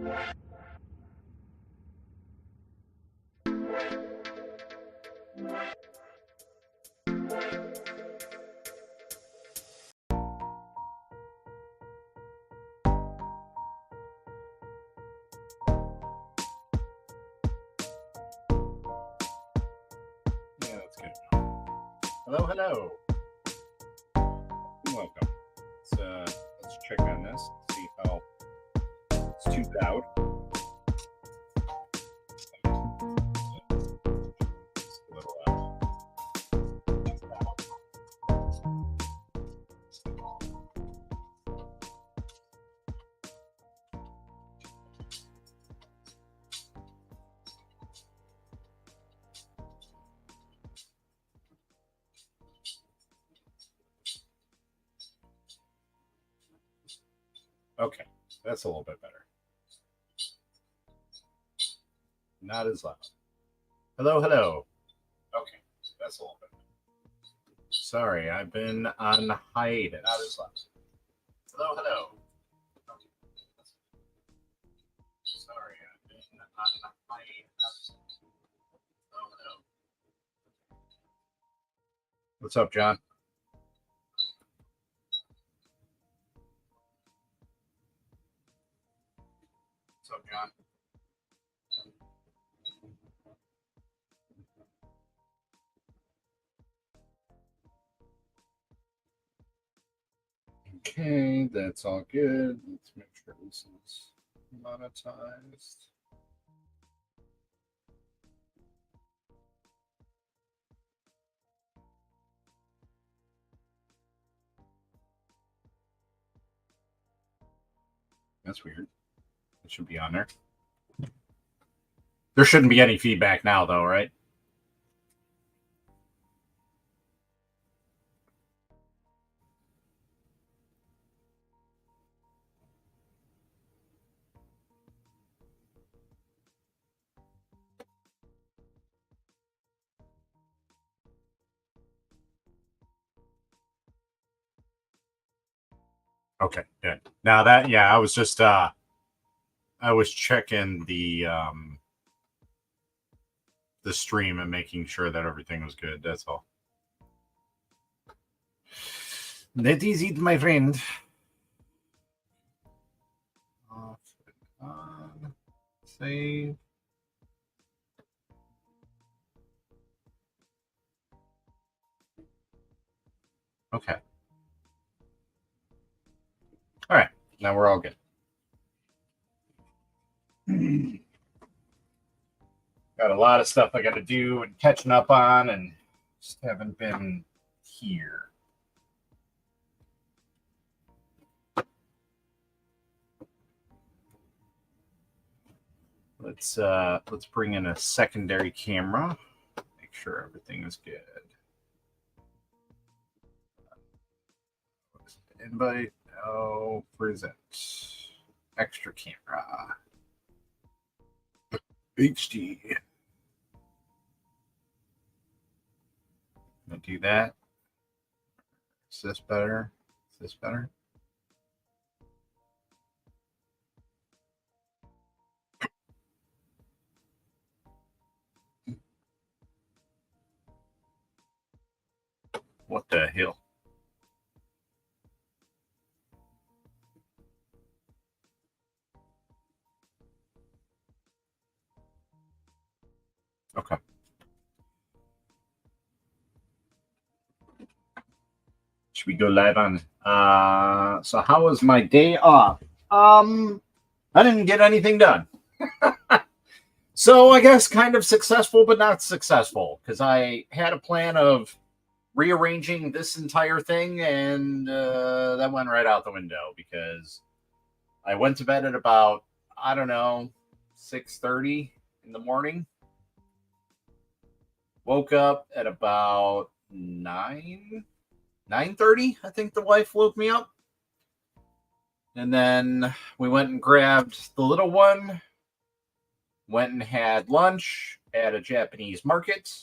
Yeah, that's good. Hello, hello. Welcome. Let's check on this. See how it's too loud. It's a little too loud. Okay, that's a little bit better. Not as loud. Hello, hello. Okay, that's a little bit better. Sorry, I've been on hiatus. Not as loud. Hello, hello. Okay. Sorry, I've been on hiatus. Hello, hello. What's up, John? What's up, John? Okay, that's all good. Let's make sure this is monetized. That's weird. It should be on there. There shouldn't be any feedback now, though, right? Okay, good. Now that, yeah, I was just I was checking the stream and making sure that everything was good. That's all. That is it, my friend. Off and on. Save. Okay. All right. Now we're all good. Got a lot of stuff I got to do and catching up on, and just haven't been here. Let's bring in a secondary camera. Make sure everything is good. Invite. Oh, present. Extra camera. HD. I'm gonna do that. Is this better? Is this better? What the hell? Okay. Should we go live on? So how was my day off? I didn't get anything done. So I guess kind of successful, but not successful, because I had a plan of rearranging this entire thing, and that went right out the window because I went to bed at about, I don't know, 6:30 in the morning. Woke up at about 9:30. I think the wife woke me up. And then we went and grabbed the little one, went and had lunch at a Japanese market.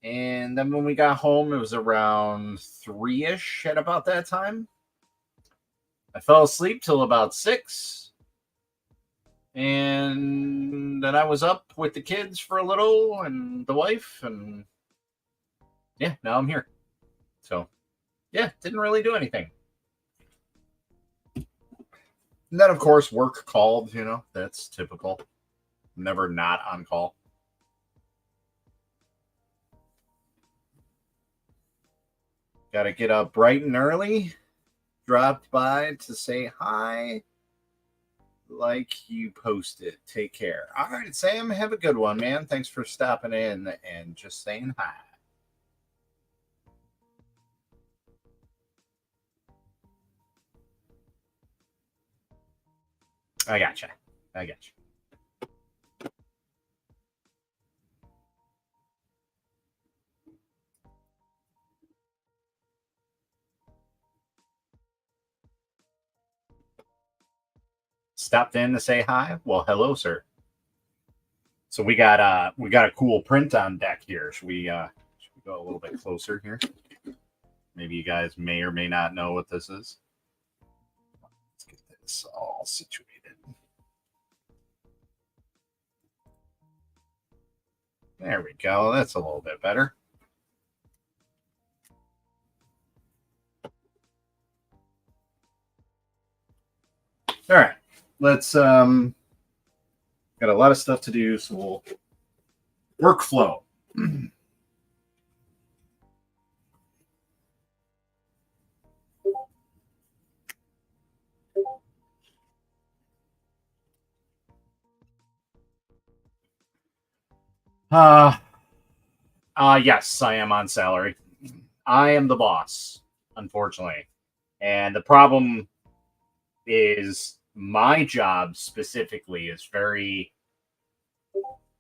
And then when we got home, it was around 3-ish at about that time. I fell asleep till about 6. And then I was up with the kids for a little and the wife, and yeah, now I'm here. So yeah, didn't really do anything. And then of course work called, that's typical. Never not on call. Got to get up bright and early. Dropped by to say hi. Like you posted. Take care. All right, Sam, have a good one, man. Thanks for stopping in and just saying hi. I gotcha. I gotcha. Stopped in to say hi. Well, hello, sir. So we got a cool print on deck here. Should we go a little bit closer here? Maybe you guys may or may not know what this is. Let's get this all situated. There we go. That's a little bit better. All right. Let's got a lot of stuff to do, so we'll workflow. Uh yes, I am on salary. I am the boss, unfortunately. And the problem is my job specifically is very,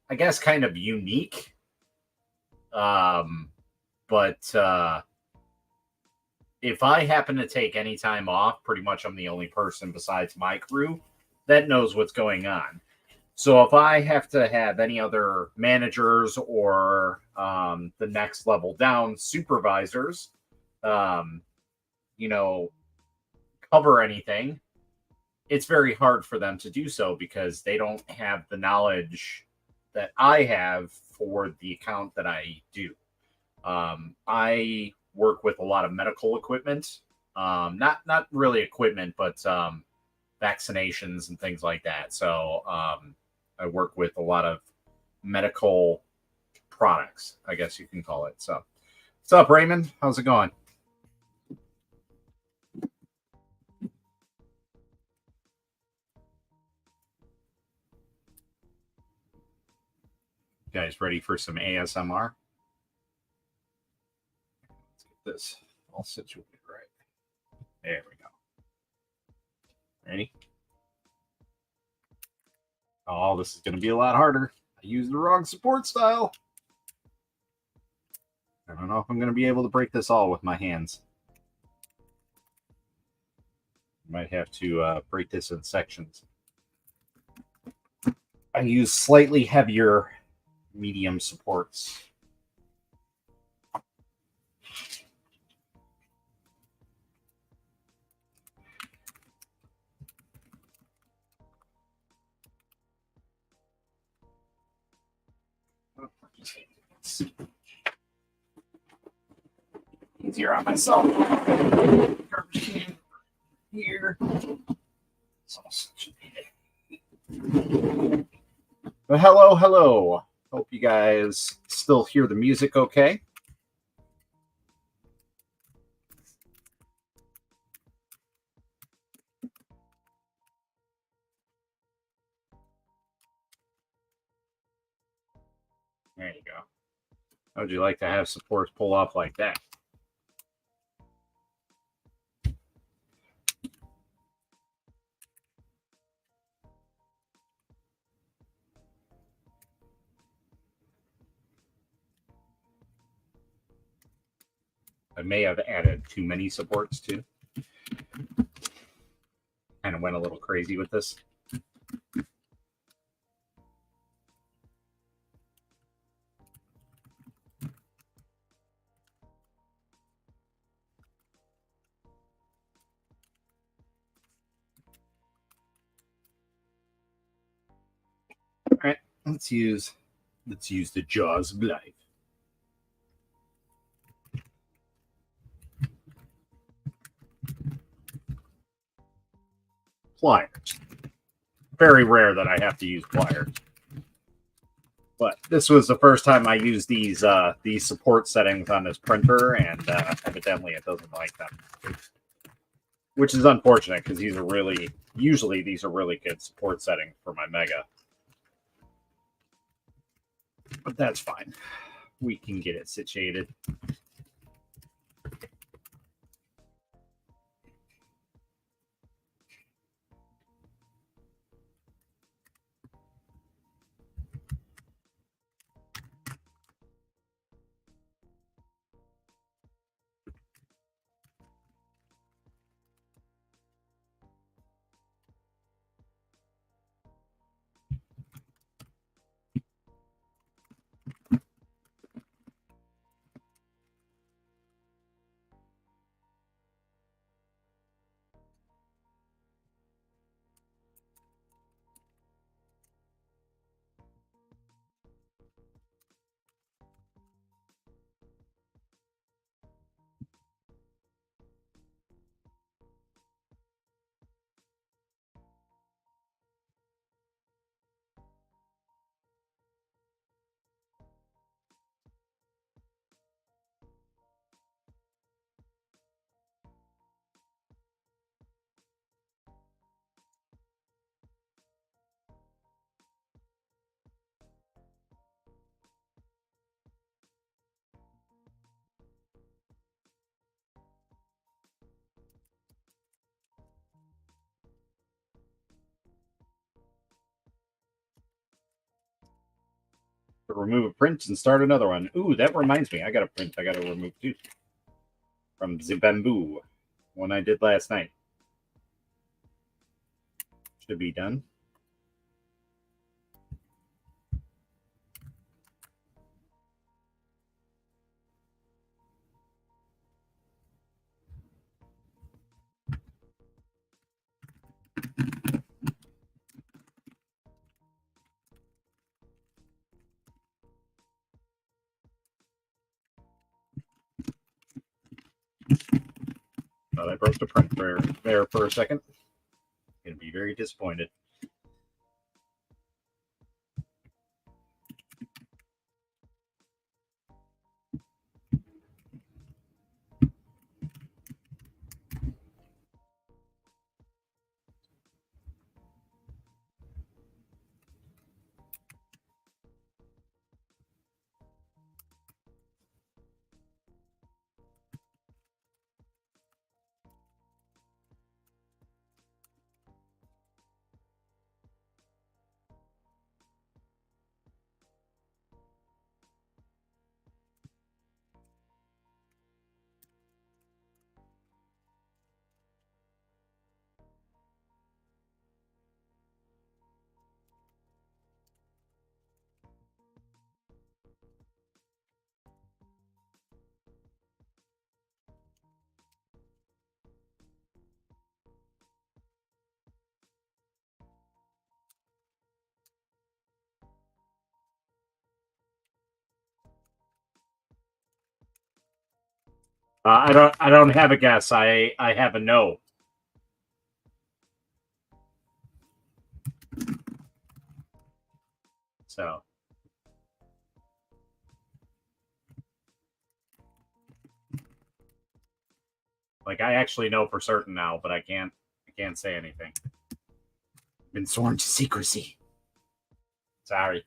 I guess, kind of unique. Um, but if I happen to take any time off, pretty much I'm the only person besides my crew that knows what's going on. So if I have to have any other managers or the next level down supervisors, um, you know, cover anything, it's very hard for them to do so because they don't have the knowledge that I have for the account that I do. I work with a lot of medical equipment, not really equipment, but vaccinations and things like that. So I work with a lot of medical products, I guess you can call it. So, what's up, Raymond? How's it going? You guys ready for some ASMR? Let's get this all situated right. There we go. Ready? Oh, this is going to be a lot harder. I used the wrong support style. I don't know if I'm going to be able to break this all with my hands. Might have to break this in sections. I use slightly heavier medium supports. Easier on myself. Garbage can here. But hello, hello. Hope you guys still hear the music okay. There you go. How would you like to have supports pull off like that? I may have added too many supports too. Kind of went a little crazy with this. Let's use the jaws of life. Pliers. Very rare that I have to use pliers. But this was the first time I used these support settings on this printer, and evidently it doesn't like them, which is unfortunate because these are really good support settings for my Mega. But that's fine. We can get it situated. Remove a print and start another one. Ooh, that reminds me. I got a print I got to remove too. From the bamboo. One I did last night. Should be done. Thought I broke the print there for a second. Gonna be very disappointed. I don't have a guess. I have a no. So like I actually know for certain now, but I can't say anything. Been sworn to secrecy. Sorry.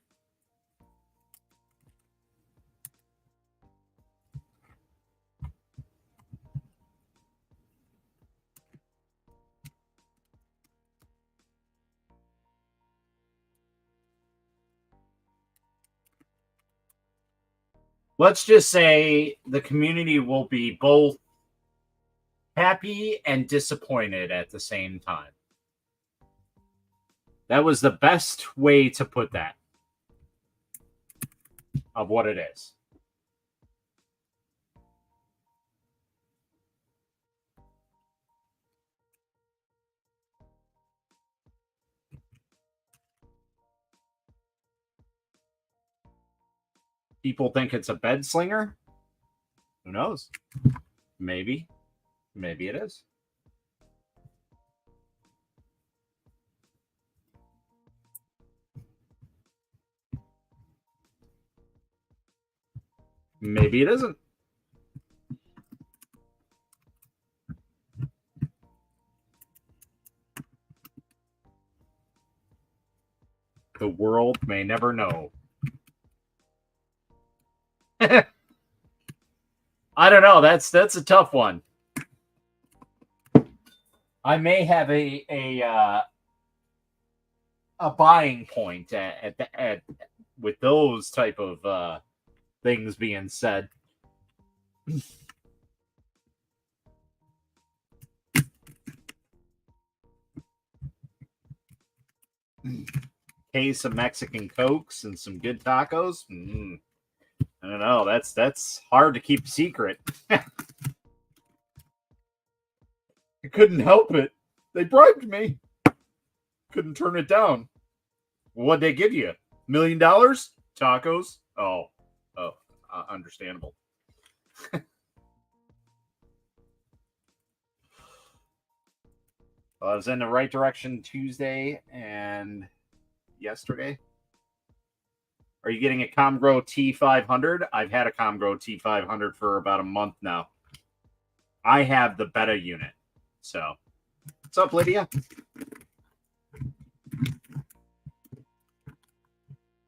Let's just say the community will be both happy and disappointed at the same time. That was the best way to put that of what it is. People think it's a bed slinger. Who knows? Maybe. Maybe it is. Maybe it isn't. The world may never know. I don't know. That's a tough one. I may have a buying point at with those type of things being said. Case of Mexican Cokes and some good tacos. I don't know. That's hard to keep secret. I couldn't help it. They bribed me. Couldn't turn it down. What'd they give you? $1 million? Tacos? Oh, understandable. Well, I was in the right direction Tuesday and yesterday. Are you getting a Comgrow T500? I've had a Comgrow T500 for about a month now. I have the beta unit. So, what's up, Lydia?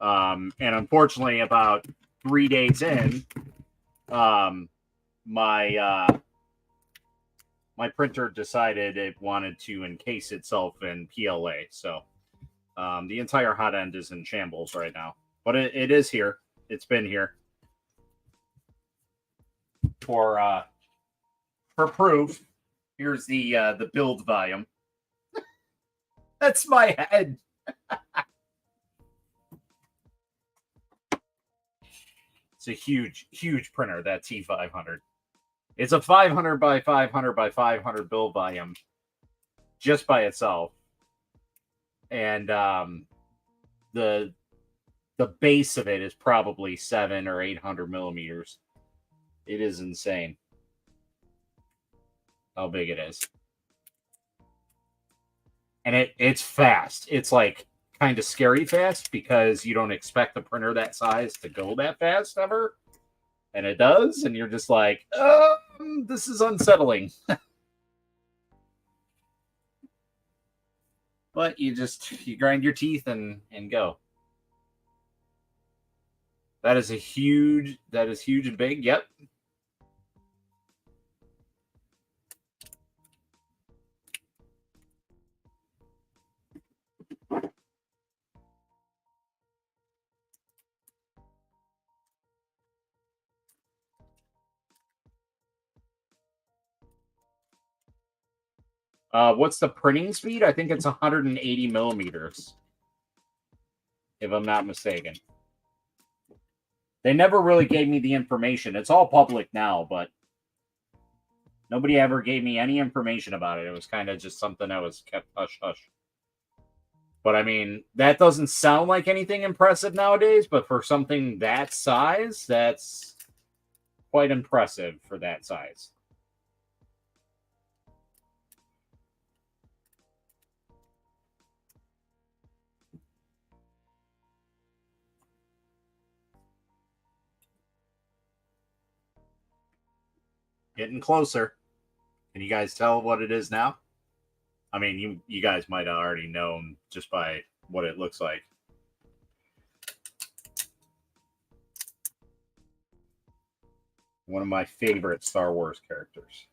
And unfortunately, about 3 days in, my printer decided it wanted to encase itself in PLA. So the entire hot end is in shambles right now. But it is here. It's been here for proof. Here's the build volume. That's my head. It's a huge printer, that T500. It's a 500 by 500 by 500 build volume just by itself. And the base of it is probably 700 or 800 millimeters. It is insane how big it is. And it's fast. It's like kind of scary fast because you don't expect a printer that size to go that fast ever. And it does. And you're just like, this is unsettling. But you grind your teeth and go. That is huge and big. Yep. What's the printing speed? I think it's 180 millimeters, if I'm not mistaken. They never really gave me the information. It's all public now, but nobody ever gave me any information about it. It was kind of just something that was kept hush-hush. But, I mean, that doesn't sound like anything impressive nowadays, but for something that size, that's quite impressive for that size. Getting closer. Can you guys tell what it is now? I mean, you guys might have already known just by what it looks like. One of my favorite Star Wars characters.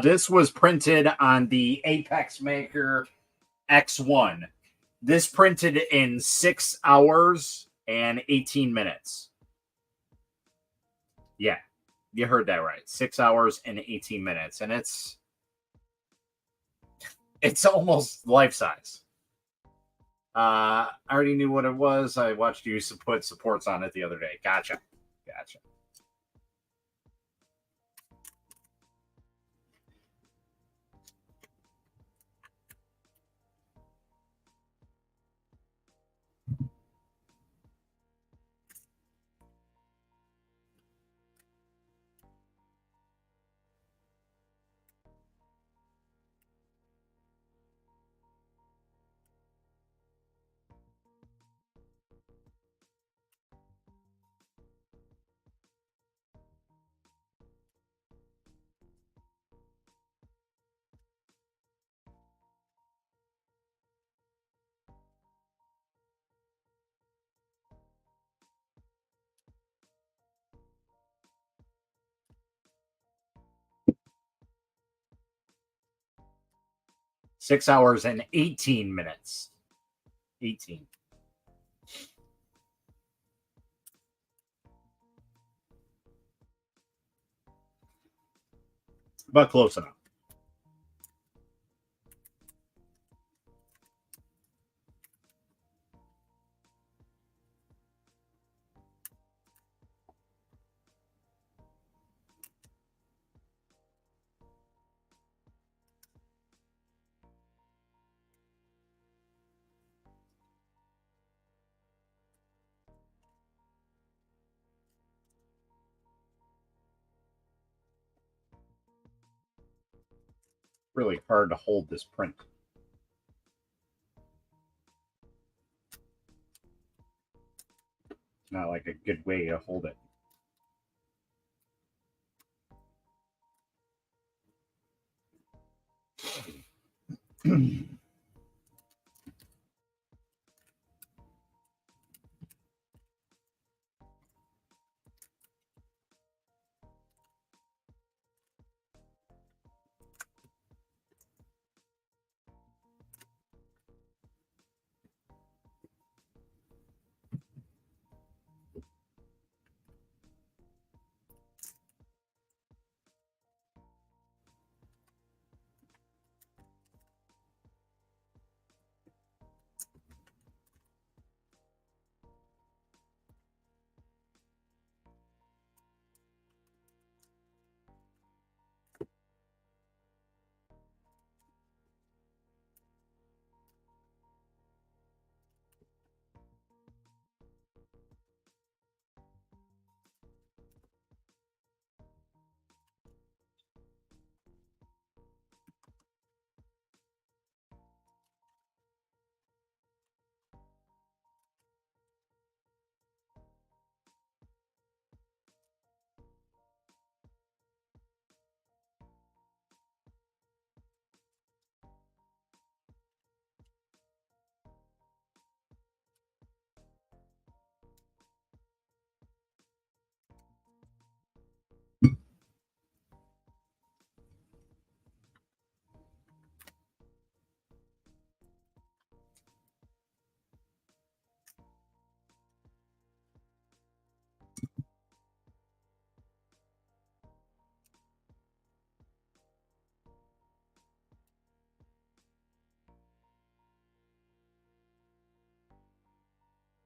This was printed on the Apex Maker X1. This printed in 6 hours and 18 minutes. Yeah, you heard that right. 6 hours and 18 minutes. And it's almost life size. I already knew what it was. I watched you put supports on it the other day. Gotcha. 6 hours and 18 minutes. 18. But close enough. Really hard to hold this print. Not like a good way to hold it.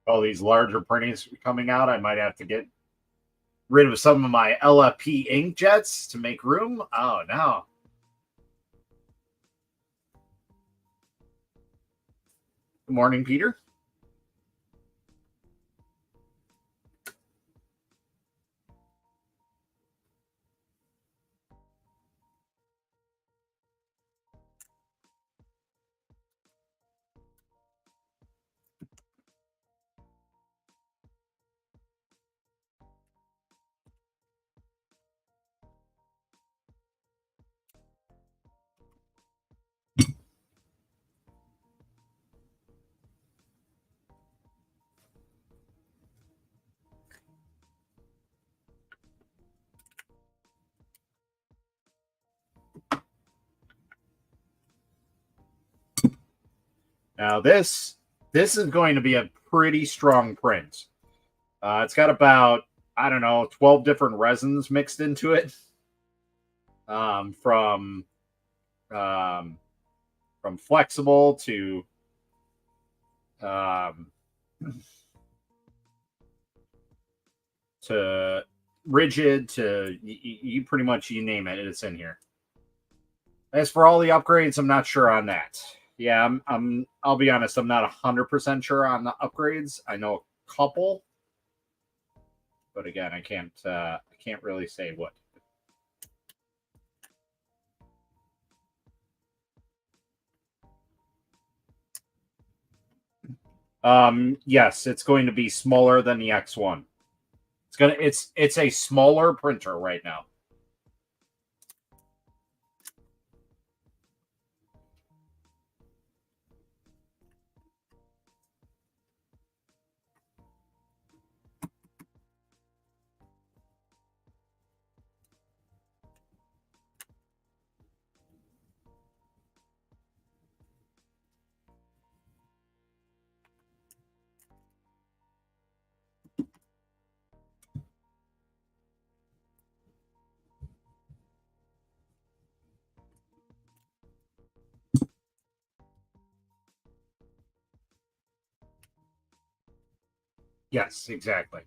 All these larger printings coming out, I might have to get rid of some of my LFP inkjets to make room. Oh no. Good morning, Peter. Now this is going to be a pretty strong print. It's got about, I don't know, 12 different resins mixed into it. From flexible to rigid to you pretty much, you name it, it's in here. As for all the upgrades, I'm not sure on that. Yeah, I'll be honest, I'm not 100% sure on the upgrades. I know a couple, but again, I can't really say what. Yes, it's going to be smaller than the X1. It's a smaller printer right now. Yes, exactly.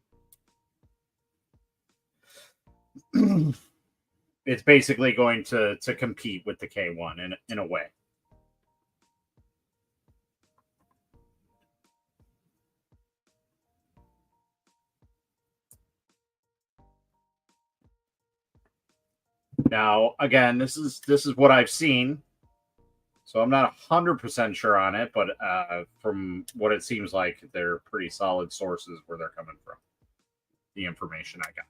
It's basically going to compete with the K1 in a way. Now, again, this is what I've seen, so I'm not 100% sure on it, but from what it seems like, they're pretty solid sources where they're coming from. The information I got.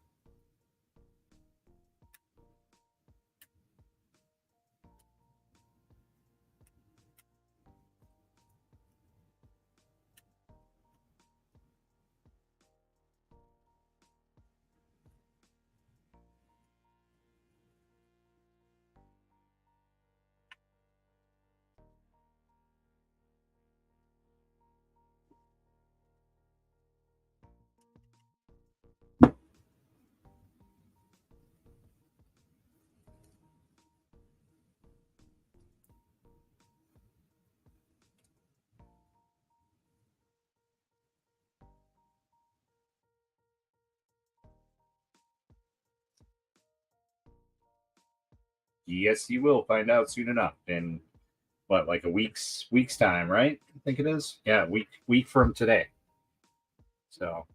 Yes, you will find out soon enough in what, like a week's time, right? I think it is. Yeah, week from today. So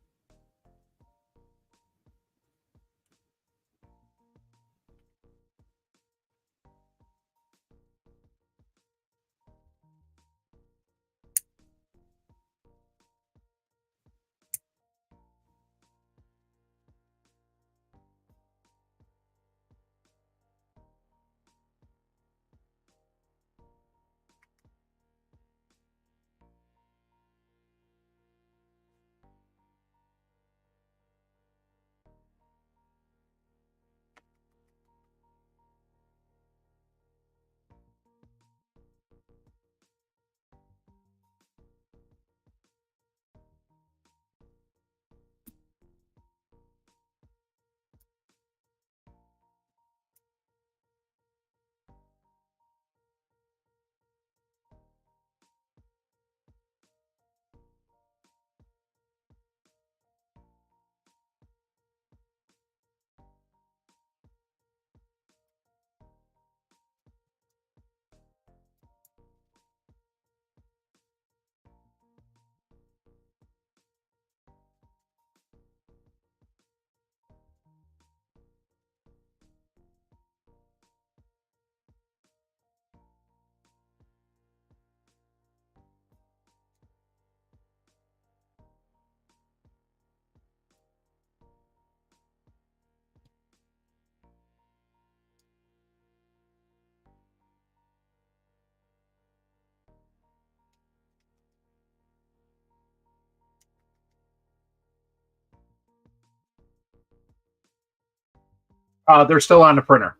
they're still on the printer.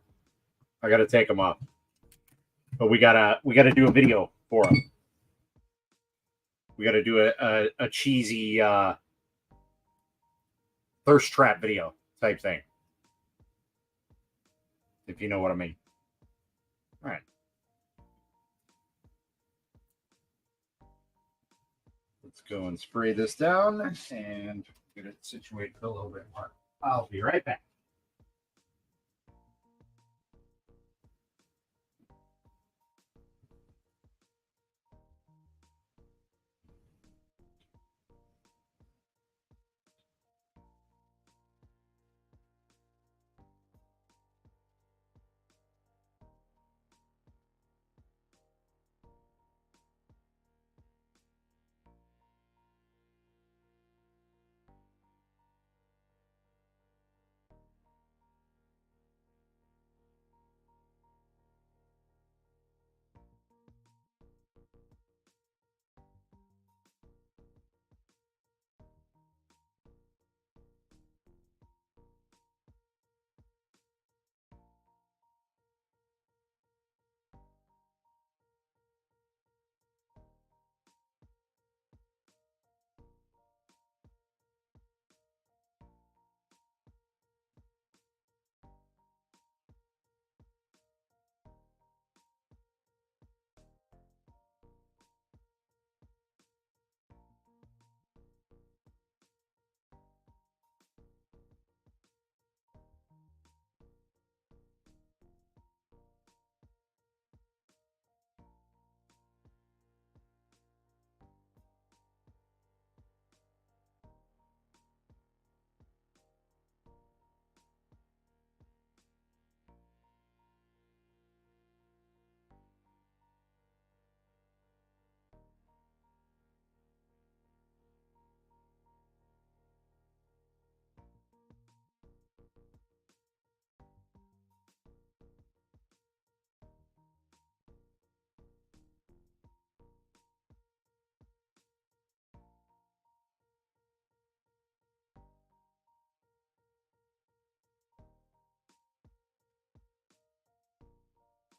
I got to take them off, but we gotta do a video for them. We got to do a cheesy thirst trap video type thing, if you know what I mean. All right. Let's go and spray this down and get it situated a little bit more. I'll be right back.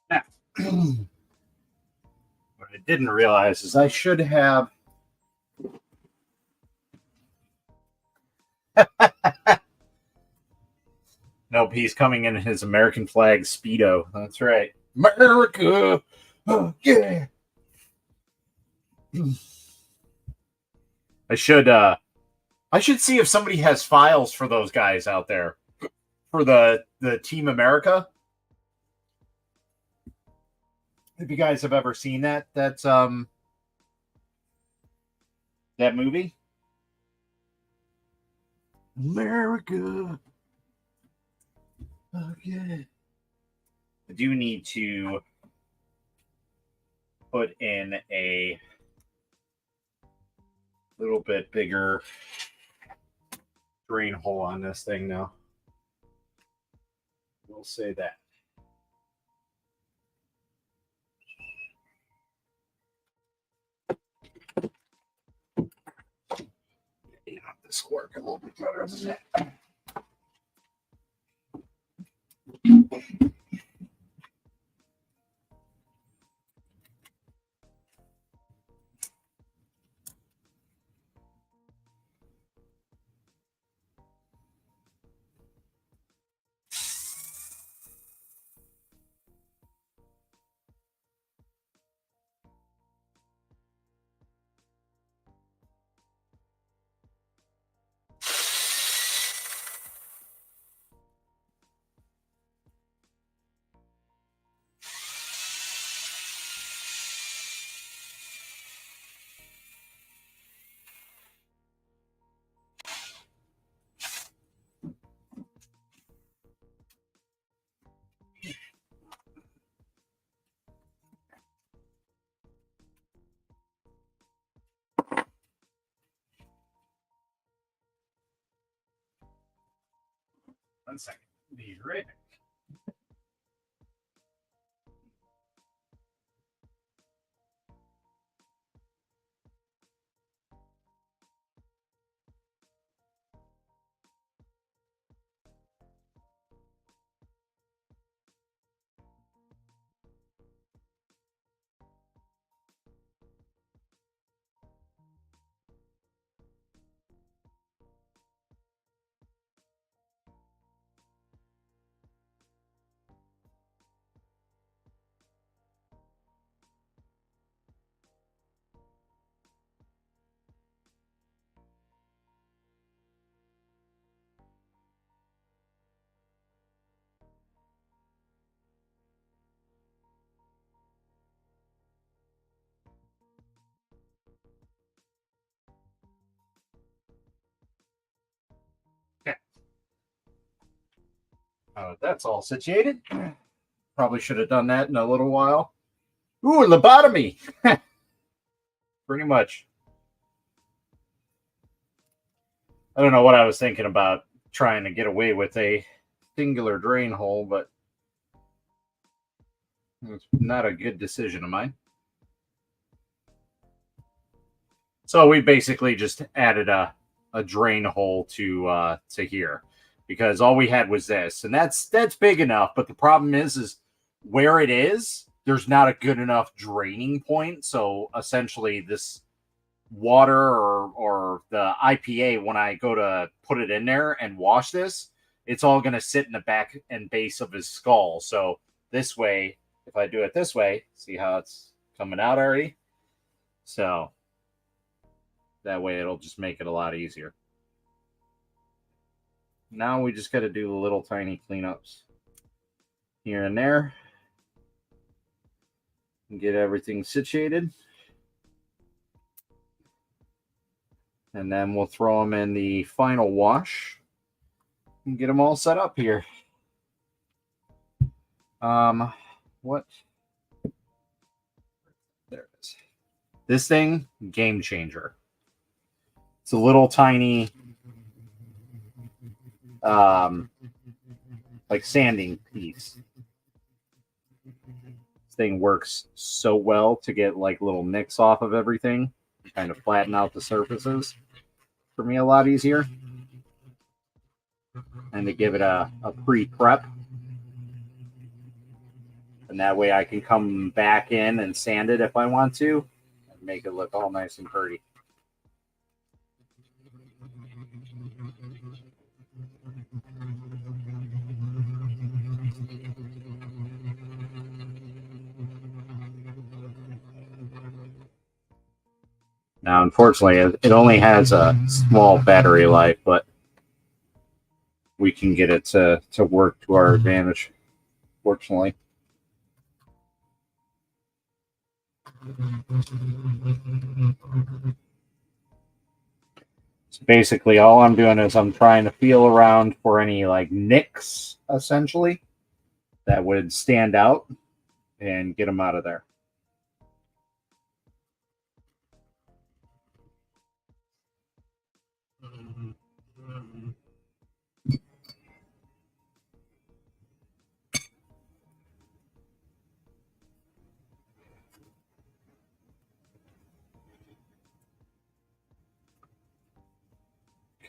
Now, what I didn't realize is I should have. Nope, he's coming in his American flag Speedo. That's right. America! Oh, yeah! I should see if somebody has files for those guys out there. For the Team America. If you guys have ever seen that, that movie. America. Oh, yeah. I do need to put in a little bit bigger drain hole on this thing now. We'll say that. Yeah, this will work a little bit better than that. One second. Be right back. That's all situated. Probably should have done that in a little while. Ooh, lobotomy. Pretty much. I don't know what I was thinking about trying to get away with a singular drain hole, but it's not a good decision of mine. So we basically just added a drain hole to here because all we had was this, and that's big enough. But the problem is where it is, there's not a good enough draining point. So essentially, this water or the IPA, when I go to put it in there and wash this, it's all going to sit in the back and base of his skull. So this way, if I do it this way, see how it's coming out already? So that way it'll just make it a lot easier. Now we just got to do the little tiny cleanups here and there and get everything situated. And then we'll throw them in the final wash and get them all set up here. What? There it is. This thing, game changer. It's a little tiny, like sanding piece. This thing works so well to get like little nicks off of everything, kind of flatten out the surfaces. For me, a lot easier. And to give it a pre-prep. And that way I can come back in and sand it if I want to and make it look all nice and pretty. Now, unfortunately, it only has a small battery life, but we can get it to work to our advantage, fortunately. So basically, all I'm doing is I'm trying to feel around for any like nicks, essentially, that would stand out and get them out of there.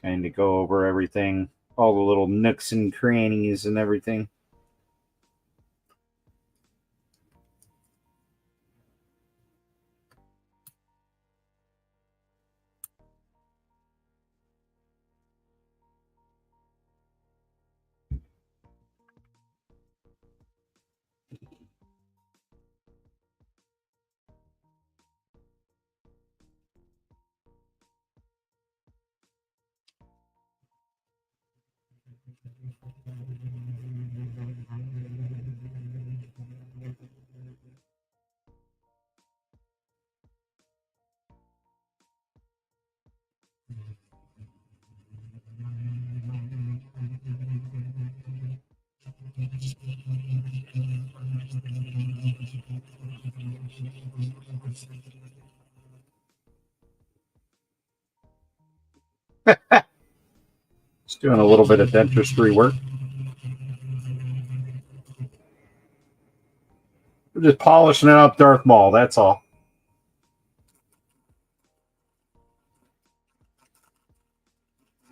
Kind of go over everything, all the little nooks and crannies and everything. Just doing a little bit of dentistry work. We're just polishing up Darth Maul, that's all.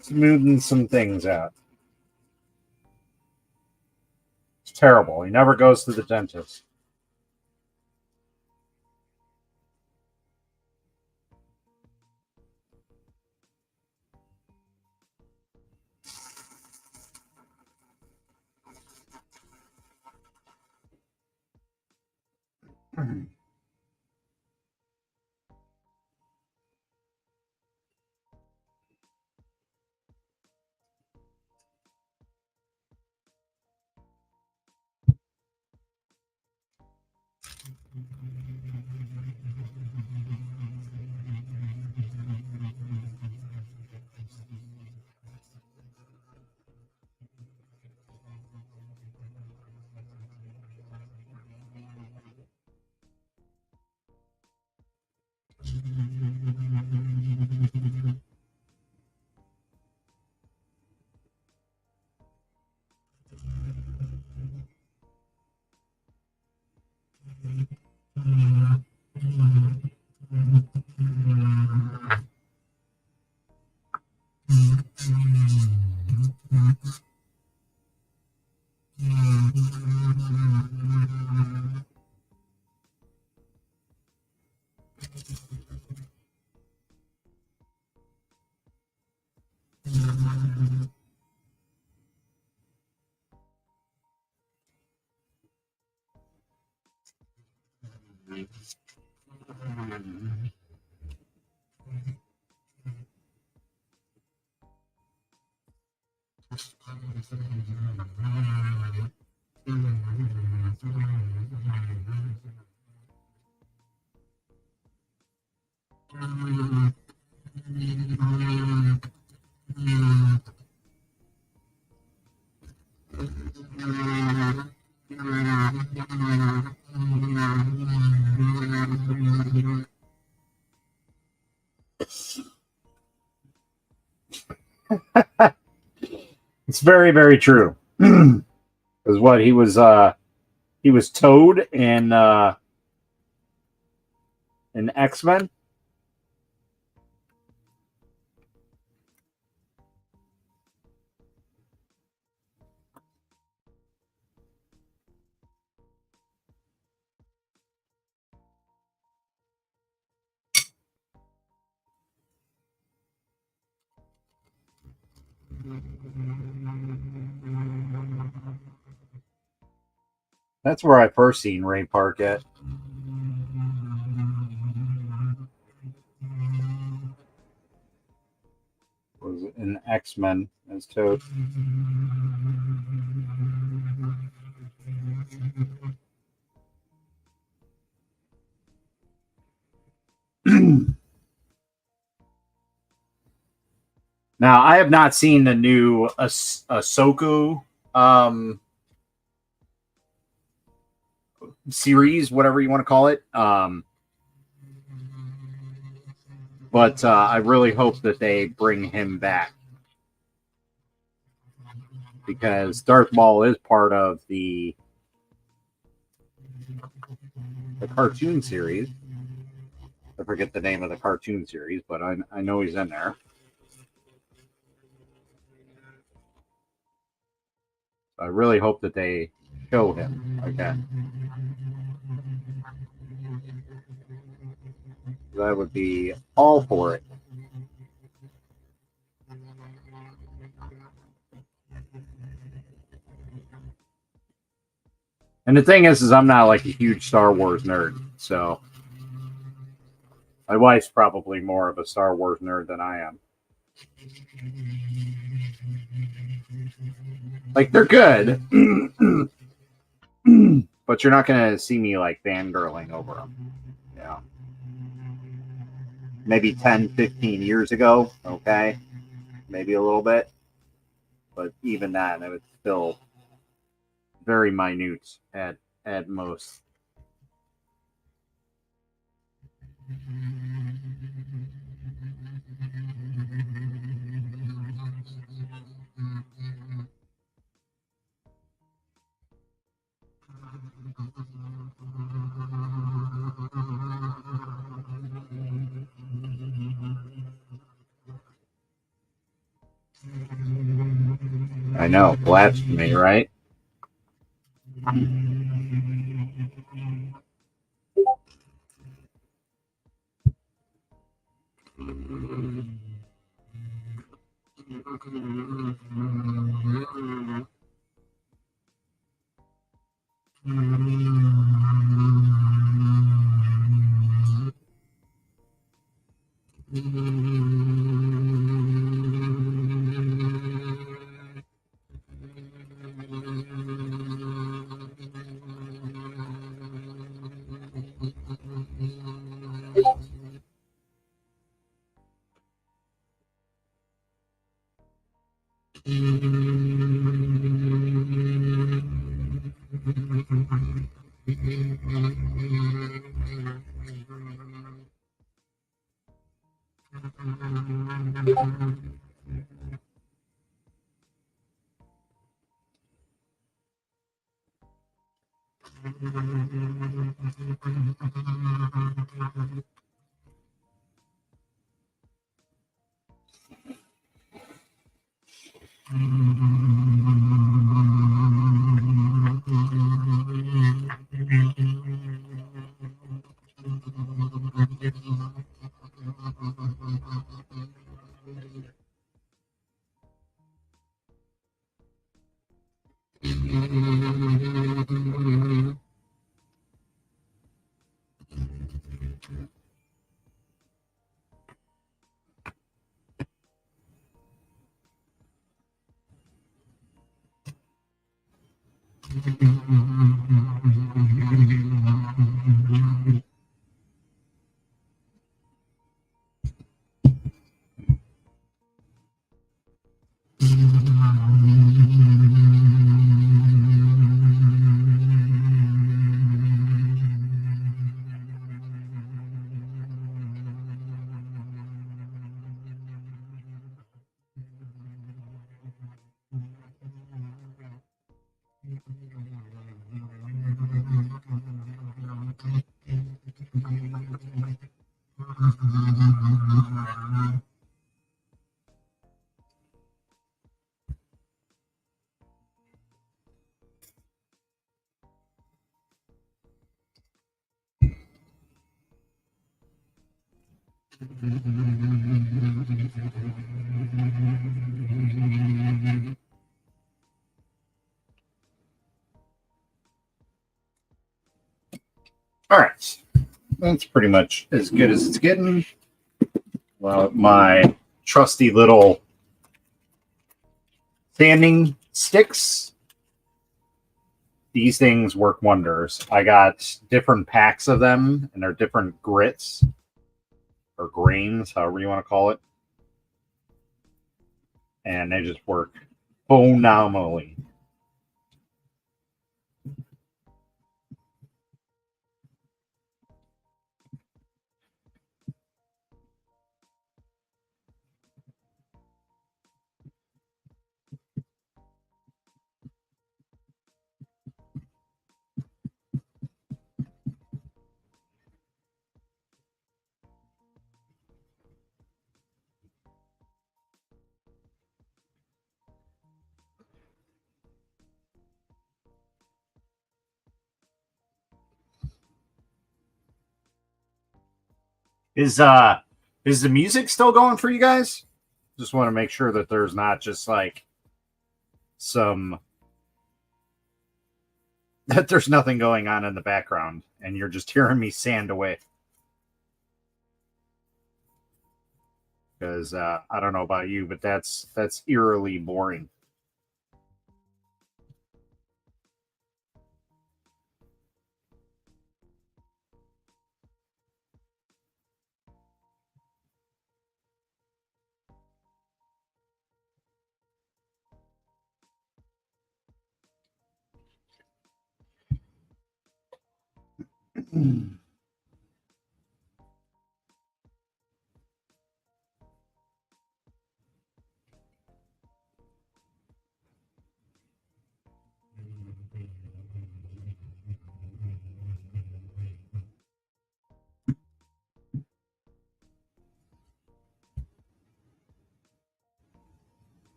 Smoothing some things out. It's terrible. He never goes to the dentist. It's very, very true. Because what he was Toad in X-Men. That's where I first seen Ray Park at. Was in X-Men as Toad. Now, I have not seen the new Ahsoka series, whatever you want to call it. But I really hope that they bring him back, because Darth Maul is part of the cartoon series. I forget the name of the cartoon series, but I know he's in there. I really hope that they show him again. I would be all for it. And the thing is I'm not like a huge Star Wars nerd, so my wife's probably more of a Star Wars nerd than I am. Like, they're good, but you're not going to see me like fangirling over them. Yeah. Maybe 10, 15 years ago, okay, maybe a little bit, but even that, it was still very minute at most. I know, blasphemy, right? All right, that's pretty much as good as it's getting. Well, my trusty little sanding sticks. These things work wonders. I got different packs of them, and they're different grits or grains, however you want to call it. And they just work phenomenally. Is the music still going for you guys? Just want to make sure that there's not just like some that there's nothing going on in the background and you're just hearing me sand away. Because I don't know about you, but that's eerily boring.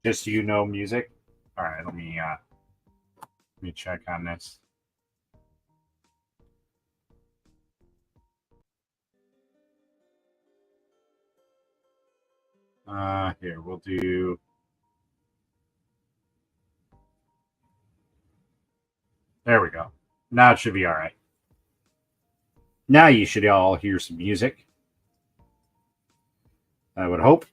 Just so you know, music. All right, let me check on this. Here we'll do. There we go. Now it should be all right. Now you should all hear some music. I would hope.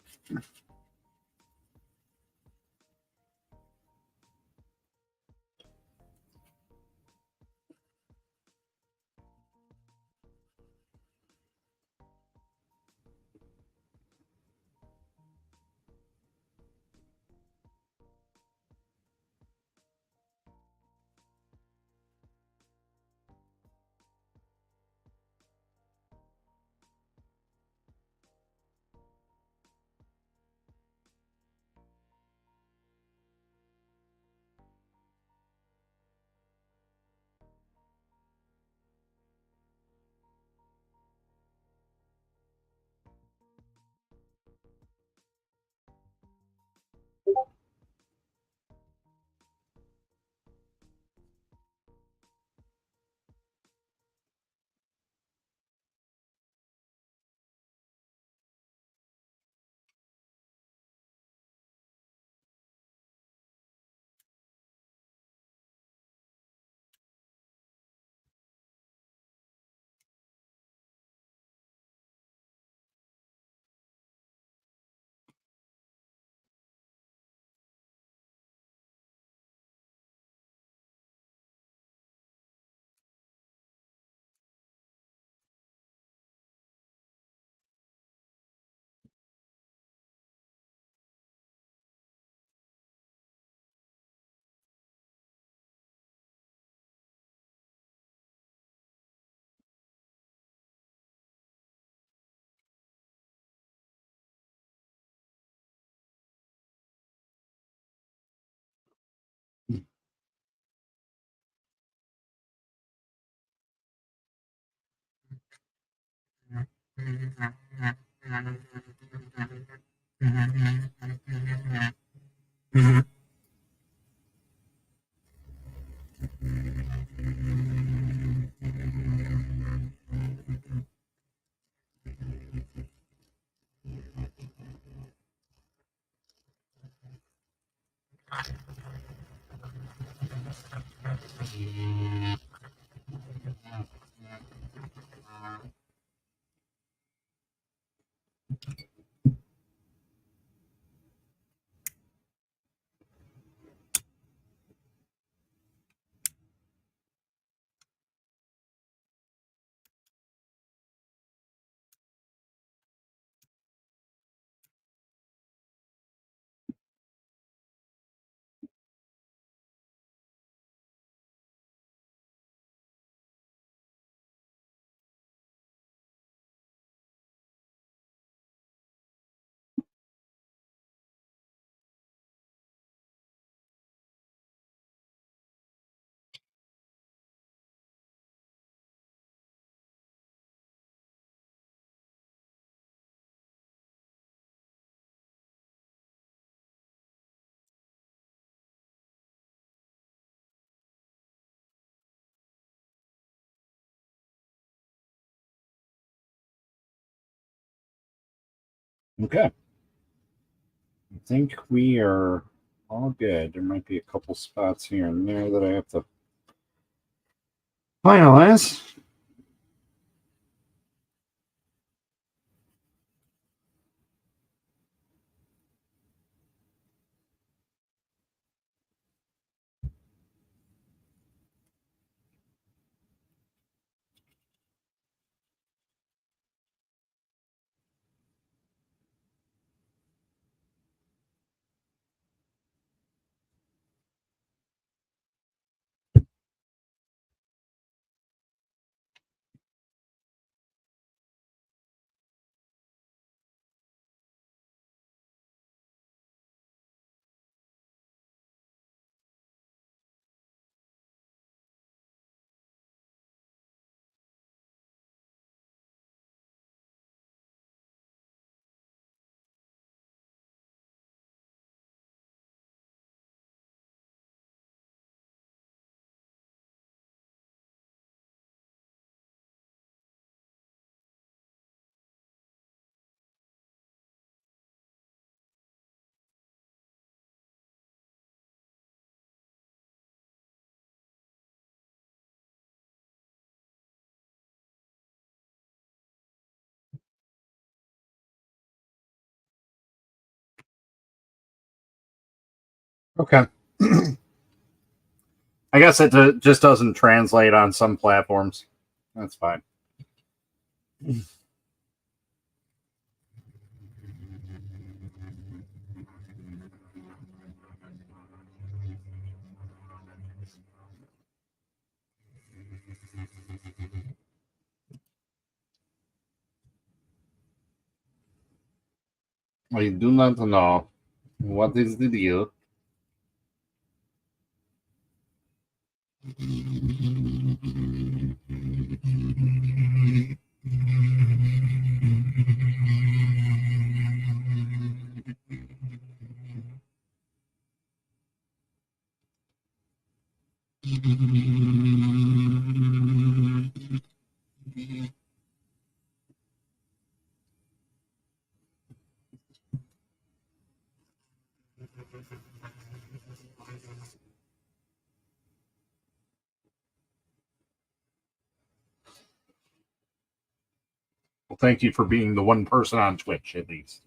Okay. I think we are all good. There might be a couple spots here and there that I have to finalize. Okay. I guess it just doesn't translate on some platforms. That's fine. I do not know what is the deal. Well, thank you for being the one person on Twitch, at least.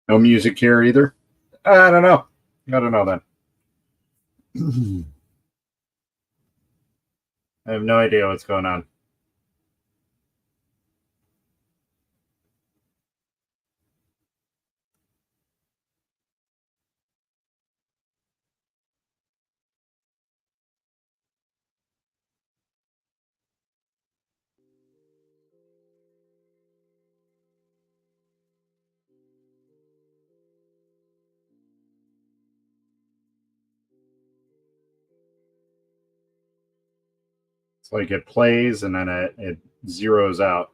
No music here either. I don't know. I don't know then. I have no idea what's going on. It's like it plays and then it zeroes out.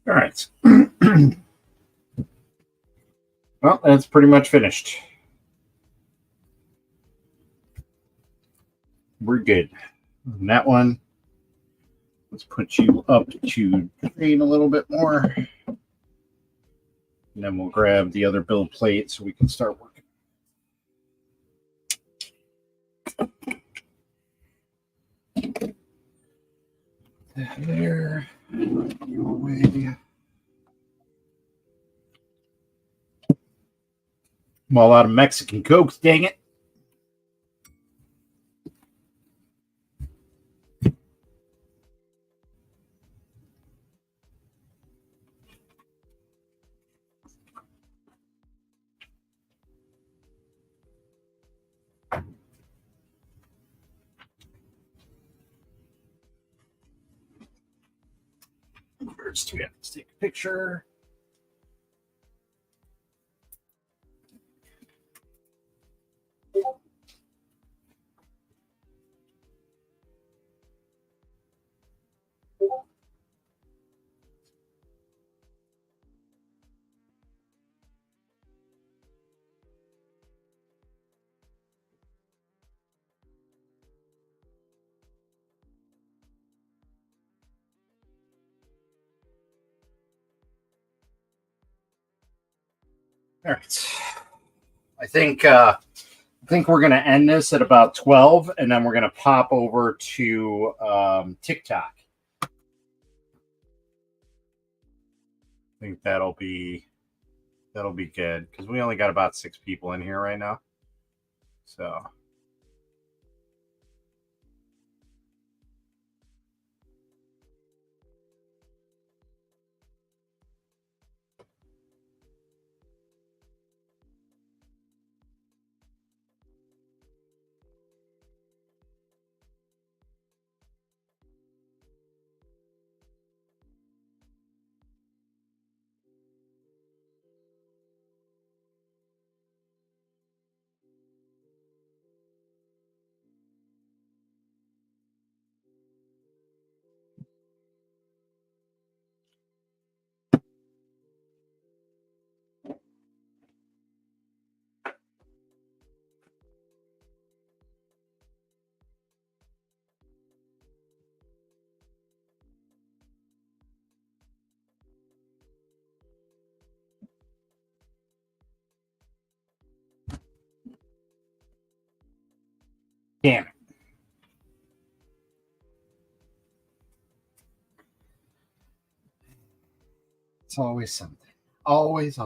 All right. Well, that's pretty much finished. We're good. And that one, let's put you up to drain a little bit more. And then we'll grab the other build plate so we can start working. There. You away. I'm all out of Mexican Cokes, dang it. First, we have to take a picture. All right. I think we're going to end this at about 12, and then we're going to pop over to TikTok. I think that'll be good because we only got about 6 people in here right now. So. Damn it. It's always something. Always.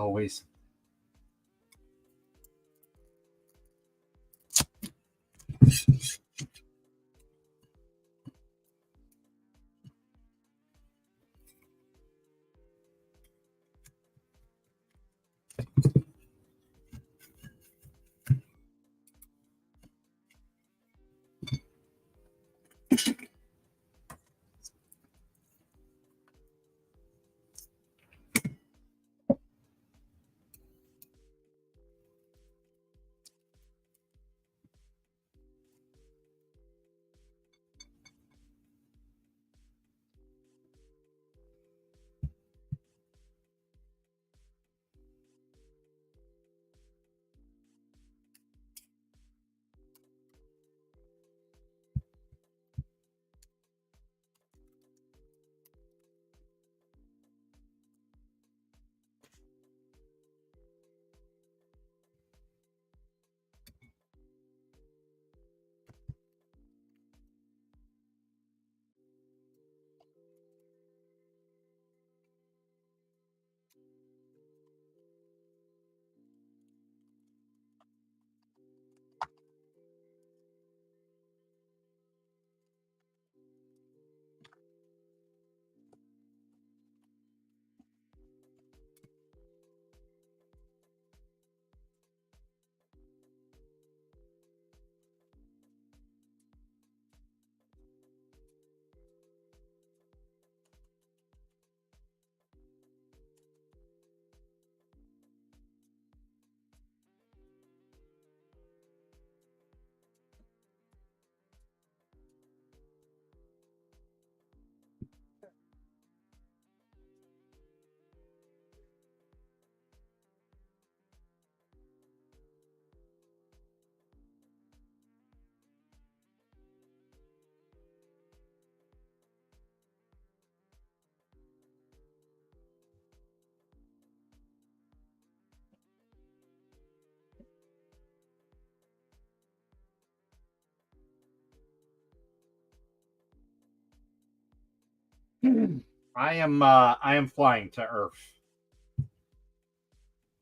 I am flying to Earth.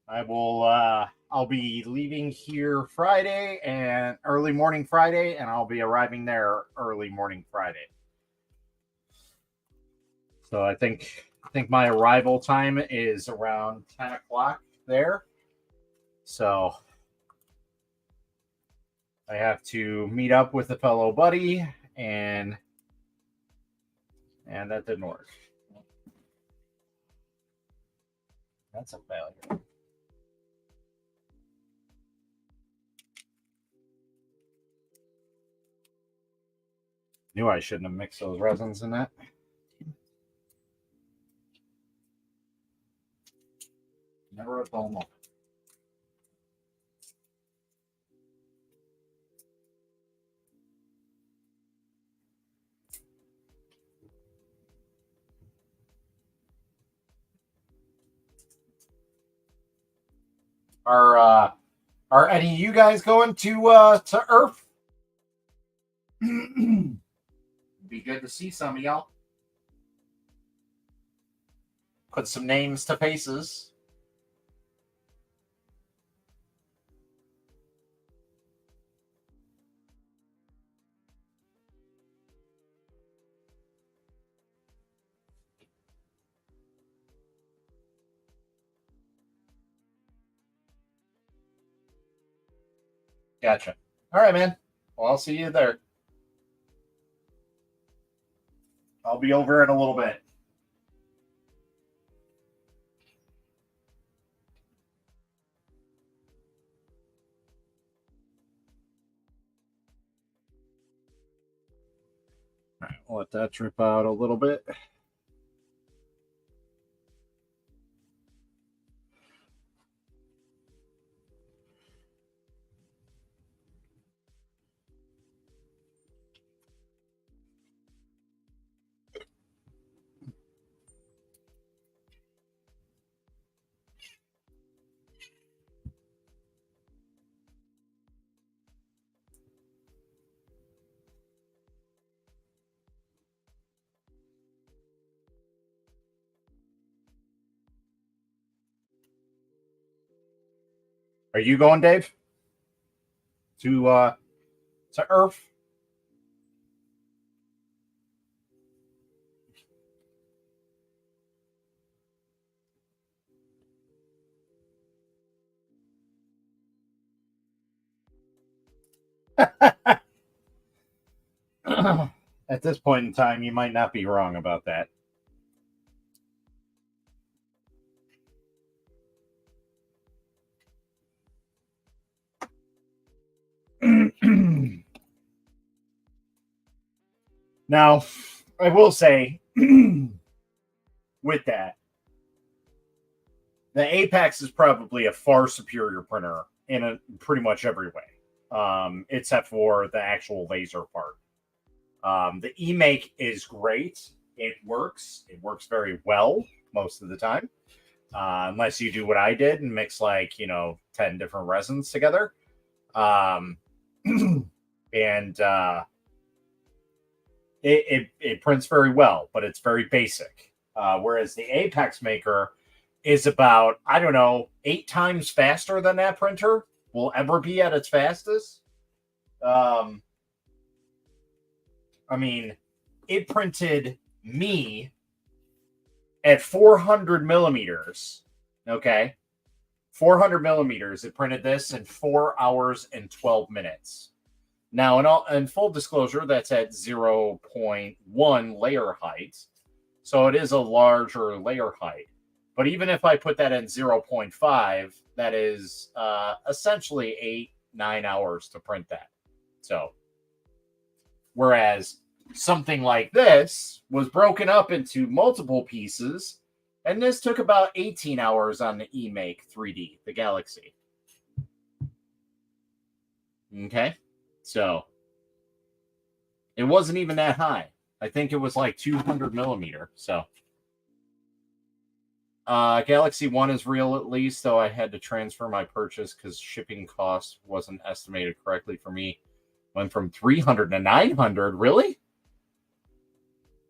I'll be leaving here Friday and early morning Friday, and I'll be arriving there early morning Friday. So I think my arrival time is around 10 o'clock there. So I have to meet up with a fellow buddy, and that didn't work. That's a failure. Knew I shouldn't have mixed those resins in that. Never a dull moment. Are any of you guys going to Earth? Be good to see some of y'all. Put some names to faces. Gotcha. All right, man. Well, I'll see you there. I'll be over in a little bit. All right, I'll let that drip out a little bit. Are you going, Dave? To Earth? At this point in time, you might not be wrong about that. Now, I will say, with that, the Apex is probably a far superior printer in pretty much every way, except for the actual laser part. The eMake is great. It works. It works very well most of the time, unless you do what I did and mix 10 different resins together. Um, and it prints very well, but it's very basic. Whereas the Apex Maker is about, I don't know, 8 times faster than that printer will ever be at its fastest. I mean, it printed me at 400 millimeters. Okay. 400 millimeters. It printed this in 4 hours and 12 minutes. Now, in full disclosure, that's at 0.1 layer height. So it is a larger layer height. But even if I put that in 0.5, that is essentially 8-9 hours to print that. So, whereas something like this was broken up into multiple pieces, and this took about 18 hours on the eMake 3D, the Galaxy. Okay, so it wasn't even that high. I think it was like 200 millimeter. So Galaxy One is real at least, though I had to transfer my purchase because shipping cost wasn't estimated correctly for me. Went from 300 to 900. Really?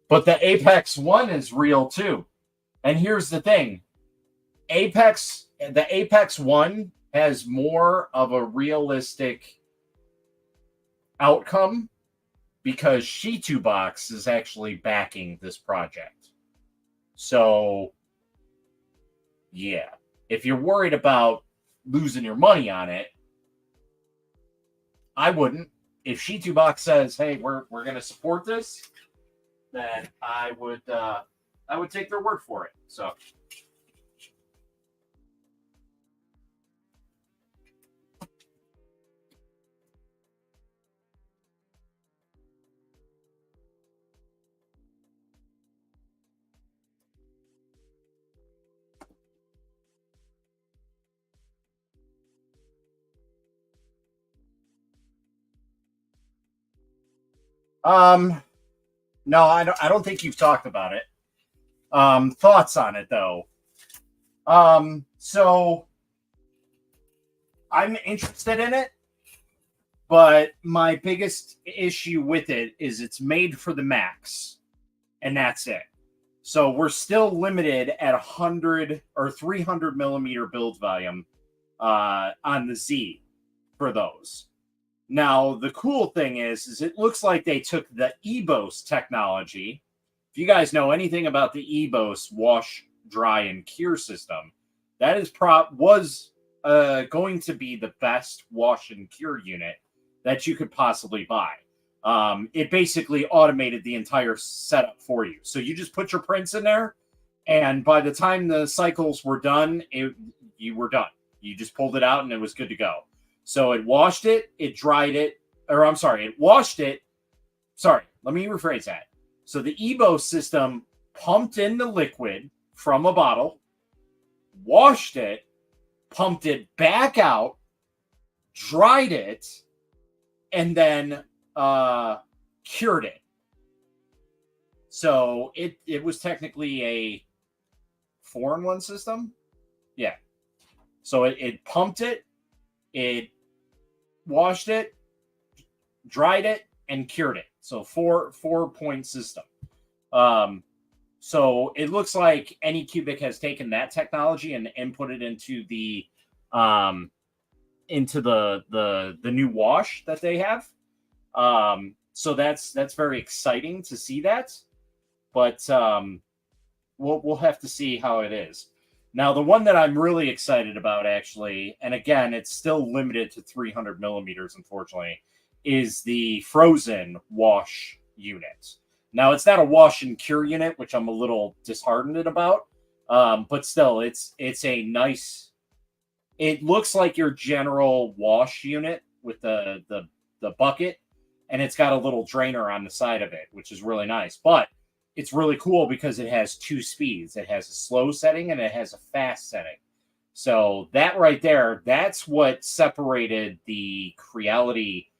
But the Apex One is real too. And here's the thing: the Apex One has more of a realistic outcome because Shitubox is actually backing this project. So, yeah, if you're worried about losing your money on it, I wouldn't. If Shitubox says, "Hey, we're going to support this," then I would take their word for it. So, um, no, I don't think you've talked about it. Thoughts on it though. So I'm interested in it, but my biggest issue with it is it's made for the max, and that's it. So we're still limited at 100 or 300 millimeter build volume on the Z for those. Now the cool thing is it looks like they took the EBOS technology. If you guys know anything about the EBOS wash, dry, and cure system, that is was going to be the best wash and cure unit that you could possibly buy. It basically automated the entire setup for you. So you just put your prints in there, and by the time the cycles were done, you were done. You just pulled it out, and it was good to go. So it washed it, it dried it, or I'm sorry, it washed it. Sorry, let me rephrase that. So the EBOS system pumped in the liquid from a bottle, washed it, pumped it back out, dried it, and then cured it. So it was technically a 4-in-1 system. Yeah. So it pumped it, it washed it, dried it, and cured it. So 4-point system. So it looks like Anycubic has taken that technology and input it into the new wash that they have. So that's very exciting to see that, but we'll have to see how it is. Now, the one that I'm really excited about, actually, and again, it's still limited to 300 millimeters, unfortunately, is the frozen wash unit. Now, it's not a wash and cure unit, which I'm a little disheartened about, but still, it's a nice. It looks like your general wash unit with the bucket, and it's got a little drainer on the side of it, which is really nice. But it's really cool because it has 2 speeds. It has a slow setting and it has a fast setting. So that right there, that's what separated the Creality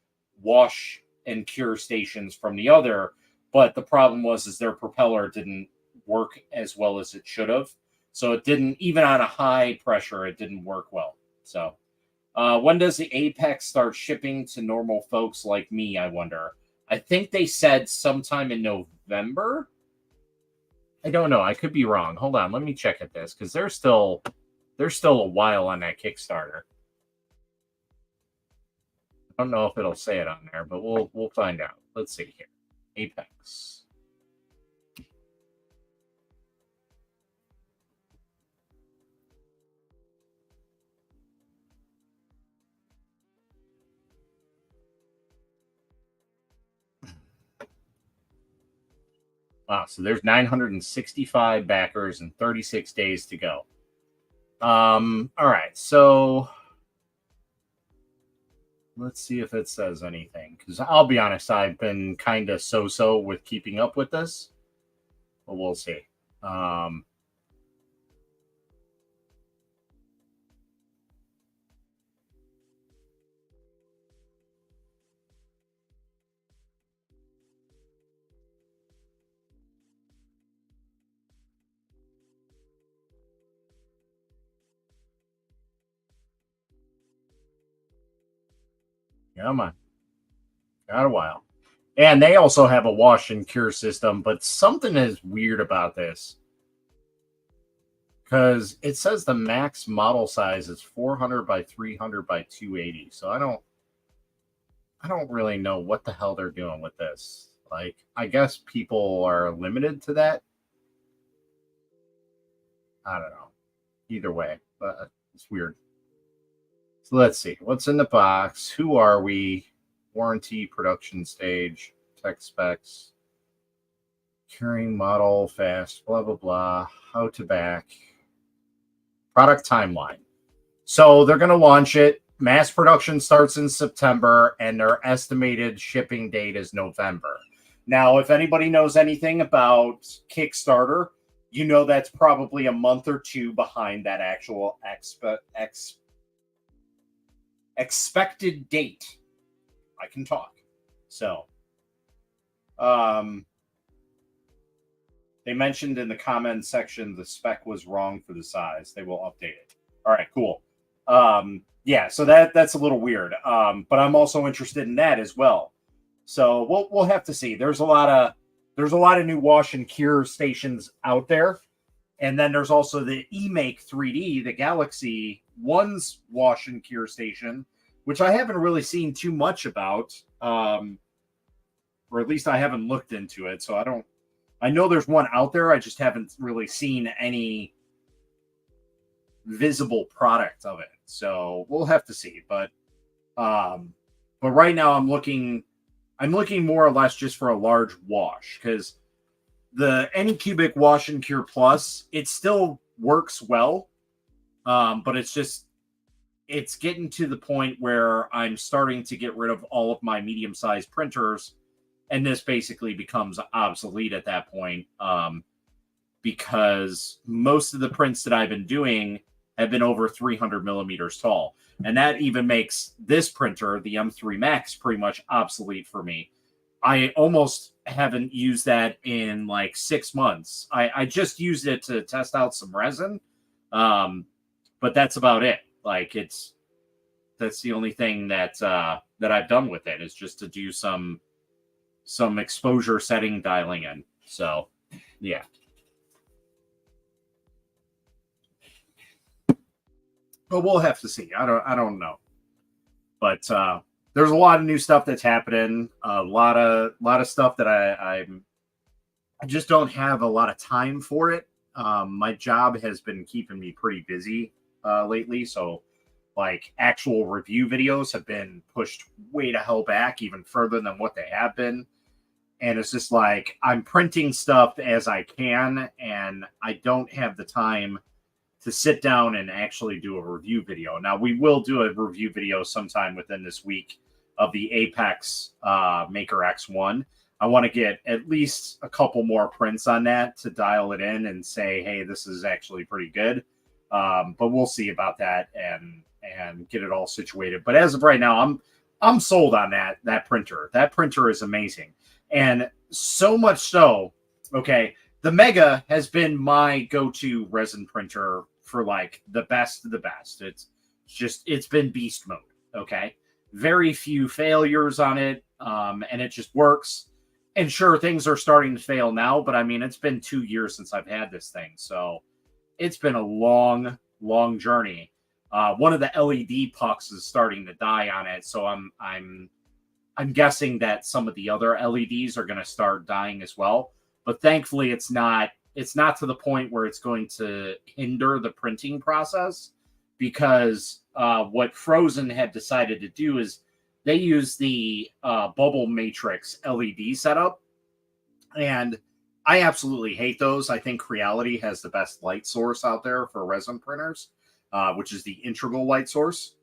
wash and cure stations from the other. But the problem was their propeller didn't work as well as it should have. So it didn't, even on a high pressure, it didn't work well. So when does the Apex start shipping to normal folks like me, I wonder? I think they said sometime in November. I don't know. I could be wrong. Hold on. Let me check at this because there's still a while on that Kickstarter. I don't know if it'll say it on there, but we'll find out. Let's see here. Apex. Wow, so there's 965 backers and 36 days to go. All right, so let's see if it says anything. Because I'll be honest, I've been kind of so-so with keeping up with this, but we'll see. Come on, got a while. And they also have a wash and cure system, but something is weird about this. Because it says the max model size is 400 by 300 by 280. So I don't really know what the hell they're doing with this. Like, I guess people are limited to that. I don't know. Either way, but it's weird. So let's see. What's in the box? Who are we? Warranty, production stage, tech specs, curing model, fast, blah, blah, blah. How to back. Product timeline. So they're going to launch it. Mass production starts in September, and their estimated shipping date is November. Now, if anybody knows anything about Kickstarter, you know that's probably a month or two behind that actual expected date. I can talk. So, they mentioned in the comments section the spec was wrong for the size. They will update it. All right, cool. Yeah, so that's a little weird. But I'm also interested in that as well. So we'll have to see. There's a lot of new wash and cure stations out there. And then there's also the eMake 3D, the Galaxy One's wash and cure station, which I haven't really seen too much about. Or at least I haven't looked into it. So I know there's one out there. I just haven't really seen any visible product of it. So we'll have to see. But right now I'm looking more or less just for a large wash, because the Anycubic Wash and Cure Plus, it still works well. But it's getting to the point where I'm starting to get rid of all of my medium-sized printers, and this basically becomes obsolete at that point, because most of the prints that I've been doing have been over 300 millimeters tall. And that even makes this printer, the M3 Max, pretty much obsolete for me. I almost haven't used that in like 6 months. I just used it to test out some resin, but that's about it. Like, that's the only thing that I've done with it, is just to do some exposure setting dialing in. So, yeah. But we'll have to see. I don't know. But there's a lot of new stuff that's happening. A lot of stuff that I just don't have a lot of time for it. My job has been keeping me pretty busy lately, so like actual review videos have been pushed way to hell back, even further than what they have been. And it's just like I'm printing stuff as I can, and I don't have the time to sit down and actually do a review video. Now, we will do a review video sometime within this week of the Apex Maker X1. I want to get at least a couple more prints on that to dial it in and say, hey, this is actually pretty good. But we'll see about that and get it all situated. But as of right now, I'm sold on that printer. That printer is amazing. And so much so, okay, the Mega has been my go-to resin printer for like the best of the best. It's been beast mode. Okay. Very few failures on it. And it just works. And sure, things are starting to fail now, but I mean, it's been 2 years since I've had this thing. So it's been a long, long journey. One of the LED pucks is starting to die on it. So I'm guessing that some of the other LEDs are going to start dying as well. But thankfully, it's not to the point where it's going to hinder the printing process, because what Phrozen had decided to do is they use the bubble matrix LED setup. And I absolutely hate those. I think Creality has the best light source out there for resin printers, which is the integral light source.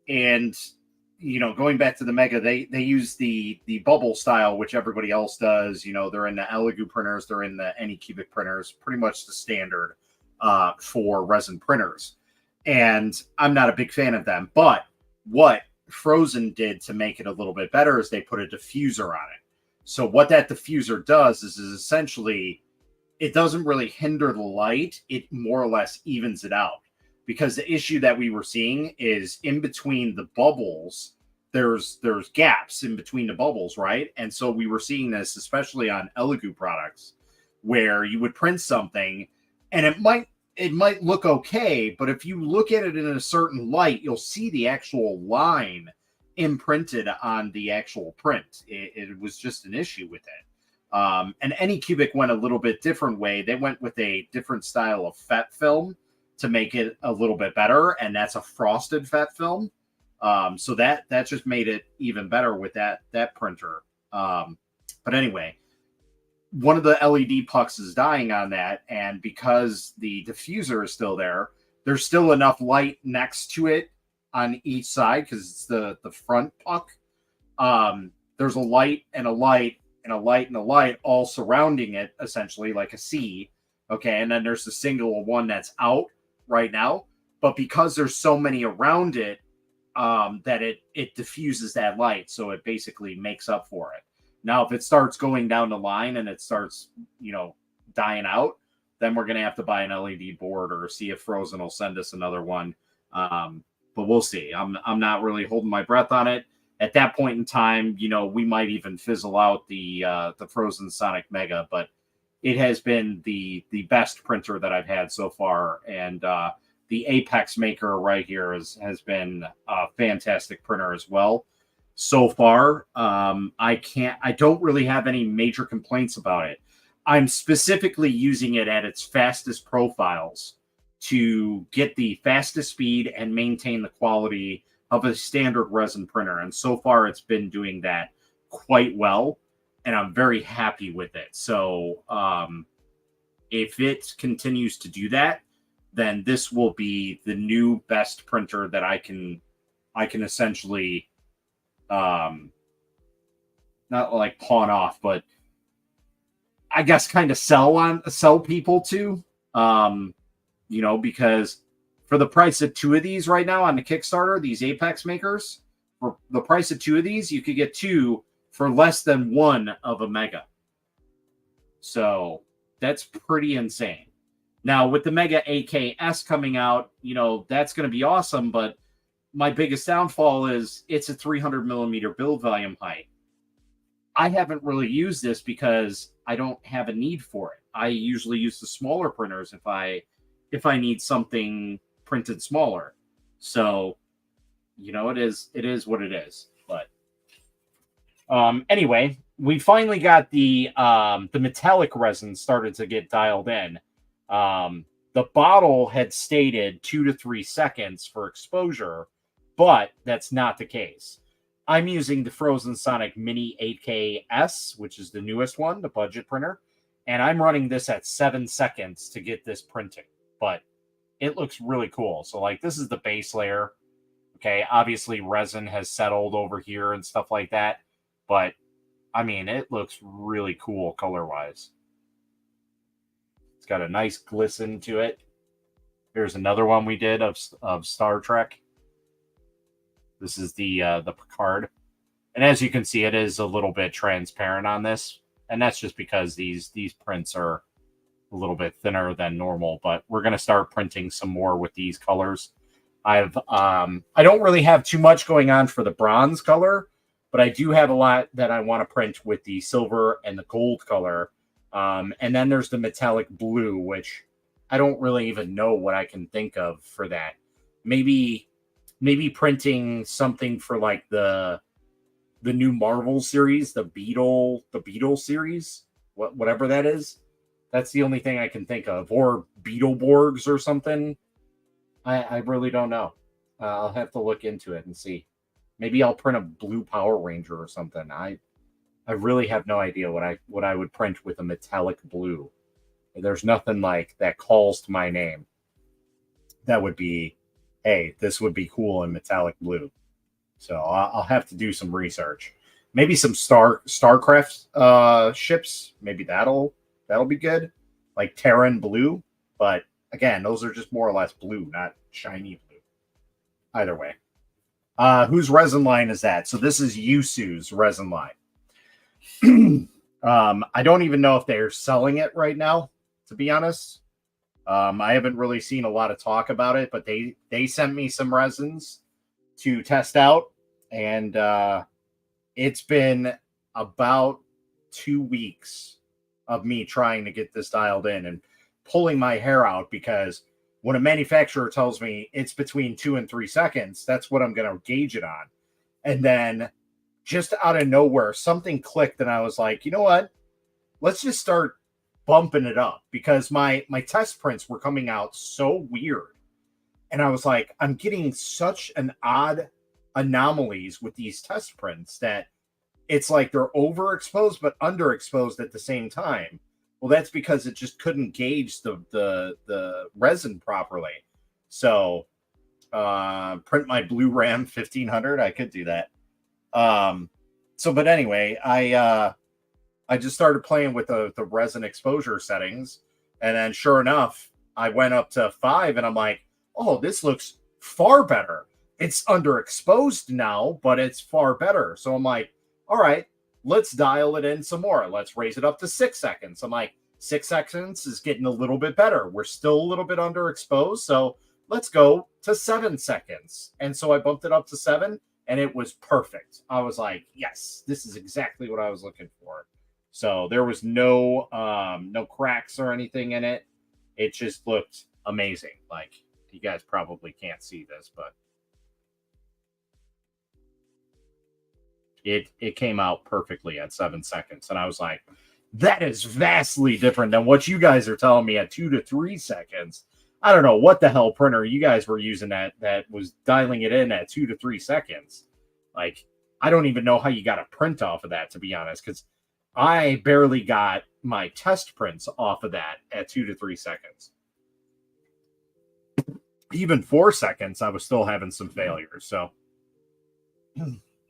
And going back to the Mega, they use the bubble style, which everybody else does. They're in the Elegoo printers, they're in the Anycubic printers, pretty much the standard for resin printers. And I'm not a big fan of them. But what Phrozen did to make it a little bit better is they put a diffuser on it. So what that diffuser does is essentially, it doesn't really hinder the light. It more or less evens it out. Because the issue that we were seeing is in between the bubbles there's gaps in between the bubbles, right? And so we were seeing this especially on Elegoo products, where you would print something and it might look okay, but if you look at it in a certain light, you'll see the actual line imprinted on the actual print. It was just an issue with it. And Anycubic went a little bit different way. They went with a different style of FET film to make it a little bit better, and that's a frosted FET film. So that just made it even better with that printer. But anyway, one of the LED pucks is dying on that, and because the diffuser is still there, there's still enough light next to it on each side because it's the front puck. There's a light and a light and a light and a light all surrounding it, essentially like a C. Okay, and then there's the single one that's out right now. But because there's so many around it, that it diffuses that light, so it basically makes up for it. Now, if it starts going down the line and it starts, dying out, then we're going to have to buy an LED board or see if Frozen will send us another one. But we'll see. I'm not really holding my breath on it. At that point in time, we might even fizzle out the Frozen Sonic Mega, but it has been the best printer that I've had so far. And the Apex Maker right here has been a fantastic printer as well. So far, I don't really have any major complaints about it. I'm specifically using it at its fastest profiles to get the fastest speed and maintain the quality of a standard resin printer. And so far, it's been doing that quite well, and I'm very happy with it. So if it continues to do that, then this will be the new best printer that I can essentially not like pawn off, but I guess kind of sell people to, because for the price of two of these right now on the Kickstarter, these Apex Makers, for the price of two of these, you could get two for less than one of a Mega. So that's pretty insane. Now with the Mega AKS coming out, that's going to be awesome, but my biggest downfall is it's a 300 millimeter build volume height. I haven't really used this because I don't have a need for it. I usually use the smaller printers if I need something printed smaller. So, it is what it is. But anyway, we finally got the metallic resin started to get dialed in. The bottle had stated 2 to 3 seconds for exposure, but that's not the case. I'm using the Frozen Sonic Mini 8K-S, which is the newest one, the budget printer, and I'm running this at 7 seconds to get this printing, but it looks really cool. So, this is the base layer. Okay, obviously resin has settled over here and stuff like that, but, it looks really cool color-wise. It's got a nice glisten to it. Here's another one we did of Star Trek. This is the Picard. And as you can see, it is a little bit transparent on this. And that's just because these prints are a little bit thinner than normal. But we're going to start printing some more with these colors. I don't really have too much going on for the bronze color, but I do have a lot that I want to print with the silver and the gold color. And then there's the metallic blue, which I don't really even know what I can think of for that. Maybe printing something for the new Marvel series, the Beetle series, whatever that is. That's the only thing I can think of, or Beetleborgs or something. I really don't know. I'll have to look into it and see. Maybe I'll print a blue Power Ranger or something. I really have no idea what I would print with a metallic blue. There's nothing like that calls to my name. That would be, hey, this would be cool in metallic blue. So I'll have to do some research. Maybe some StarCraft ships. Maybe that'll be good. Like Terran blue. But again, those are just more or less blue, not shiny blue. Either way. Whose resin line is that? So this is Yusu's resin line. I don't even know if they're selling it right now, to be honest. I haven't really seen a lot of talk about it, but they sent me some resins to test out, And it's been about 2 weeks of me trying to get this dialed in and pulling my hair out, because when a manufacturer tells me it's between 2 and 3 seconds, that's what I'm going to gauge it on. And then just out of nowhere, something clicked, and I was like, you know what? Let's just start bumping it up, because my test prints were coming out so weird. And I was like, I'm getting such an odd anomalies with these test prints that it's like they're overexposed but underexposed at the same time. Well, that's because it just couldn't gauge the resin properly. So print my Blue Ram 1500, I could do that. But anyway, I just started playing with the resin exposure settings, and then sure enough, I went up to 5, and I'm like, oh, this looks far better. It's underexposed now, but it's far better. So I'm like, all right, let's dial it in some more. Let's raise it up to 6 seconds. I'm like, 6 seconds is getting a little bit better. We're still a little bit underexposed, so let's go to 7 seconds. And so I bumped it up to 7, and it was perfect. I was like, yes, this is exactly what I was looking for. So there was no cracks or anything in it. It just looked amazing. Like, you guys probably can't see this, but it came out perfectly at 7 seconds. And I was like, that is vastly different than what you guys are telling me at 2 to 3 seconds. I don't know what the hell printer you guys were using that was dialing it in at 2 to 3 seconds. Like, I don't even know how you got a print off of that, to be honest, because I barely got my test prints off of that at 2 to 3 seconds. Even 4 seconds, I was still having some failures. So,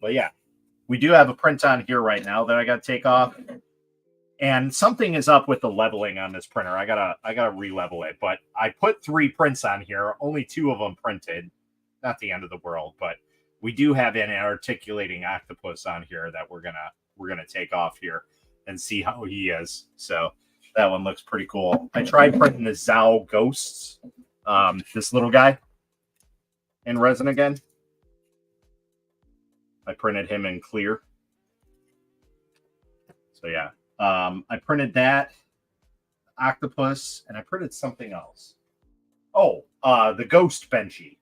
but yeah, we do have a print on here right now that I got to take off. And something is up with the leveling on this printer. I gotta re-level it. But I put 3 prints on here, only 2 of them printed. Not the end of the world, but we do have an articulating octopus on here that we're gonna take off here and see how he is. So that one looks pretty cool. I tried printing the Zao Ghosts, this little guy, in resin again. I printed him in clear. So yeah. I printed that octopus, and I printed something else. Oh, the Ghost Benchy.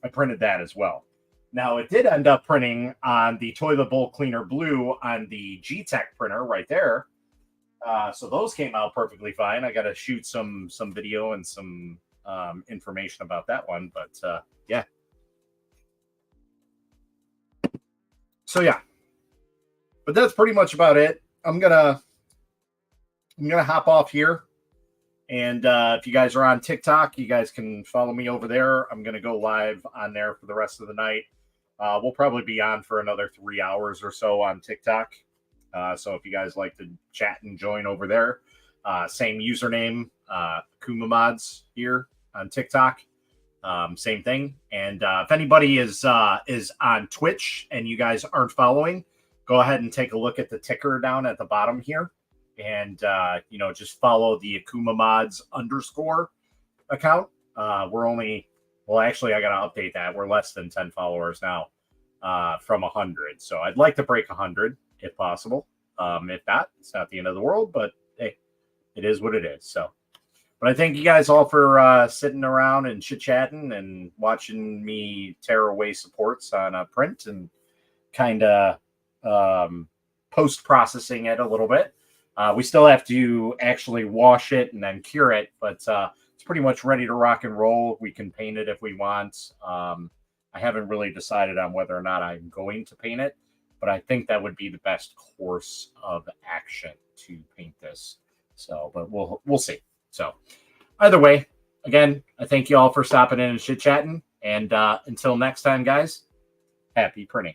I printed that as well. Now, it did end up printing on the Toilet Bowl Cleaner Blue on the G-Tech printer right there. So those came out perfectly fine. I got to shoot some video and some information about that one. But yeah. So yeah. But that's pretty much about it. I'm gonna hop off here, and if you guys are on TikTok, you guys can follow me over there. I'm gonna go live on there for the rest of the night. We'll probably be on for another 3 hours or so on TikTok. So if you guys like to chat and join over there, same username, Akuma Mods here on TikTok. Same thing. And if anybody is on Twitch and you guys aren't following, go ahead and take a look at the ticker down at the bottom here. And, just follow the Akuma Mods _ account. We're only, well, actually, I got to update that. We're less than 10 followers now from 100. So I'd like to break 100 if possible. If not, it's not the end of the world, but hey, it is what it is. So, but I thank you guys all for sitting around and chit-chatting and watching me tear away supports on a print and kind of post-processing it a little bit. We still have to actually wash it and then cure it, but it's pretty much ready to rock and roll. We can paint it if we want. I haven't really decided on whether or not I'm going to paint it, but I think that would be the best course of action to paint this. So, but we'll see. So either way, again, I thank you all for stopping in and chit-chatting. And until next time, guys, happy printing.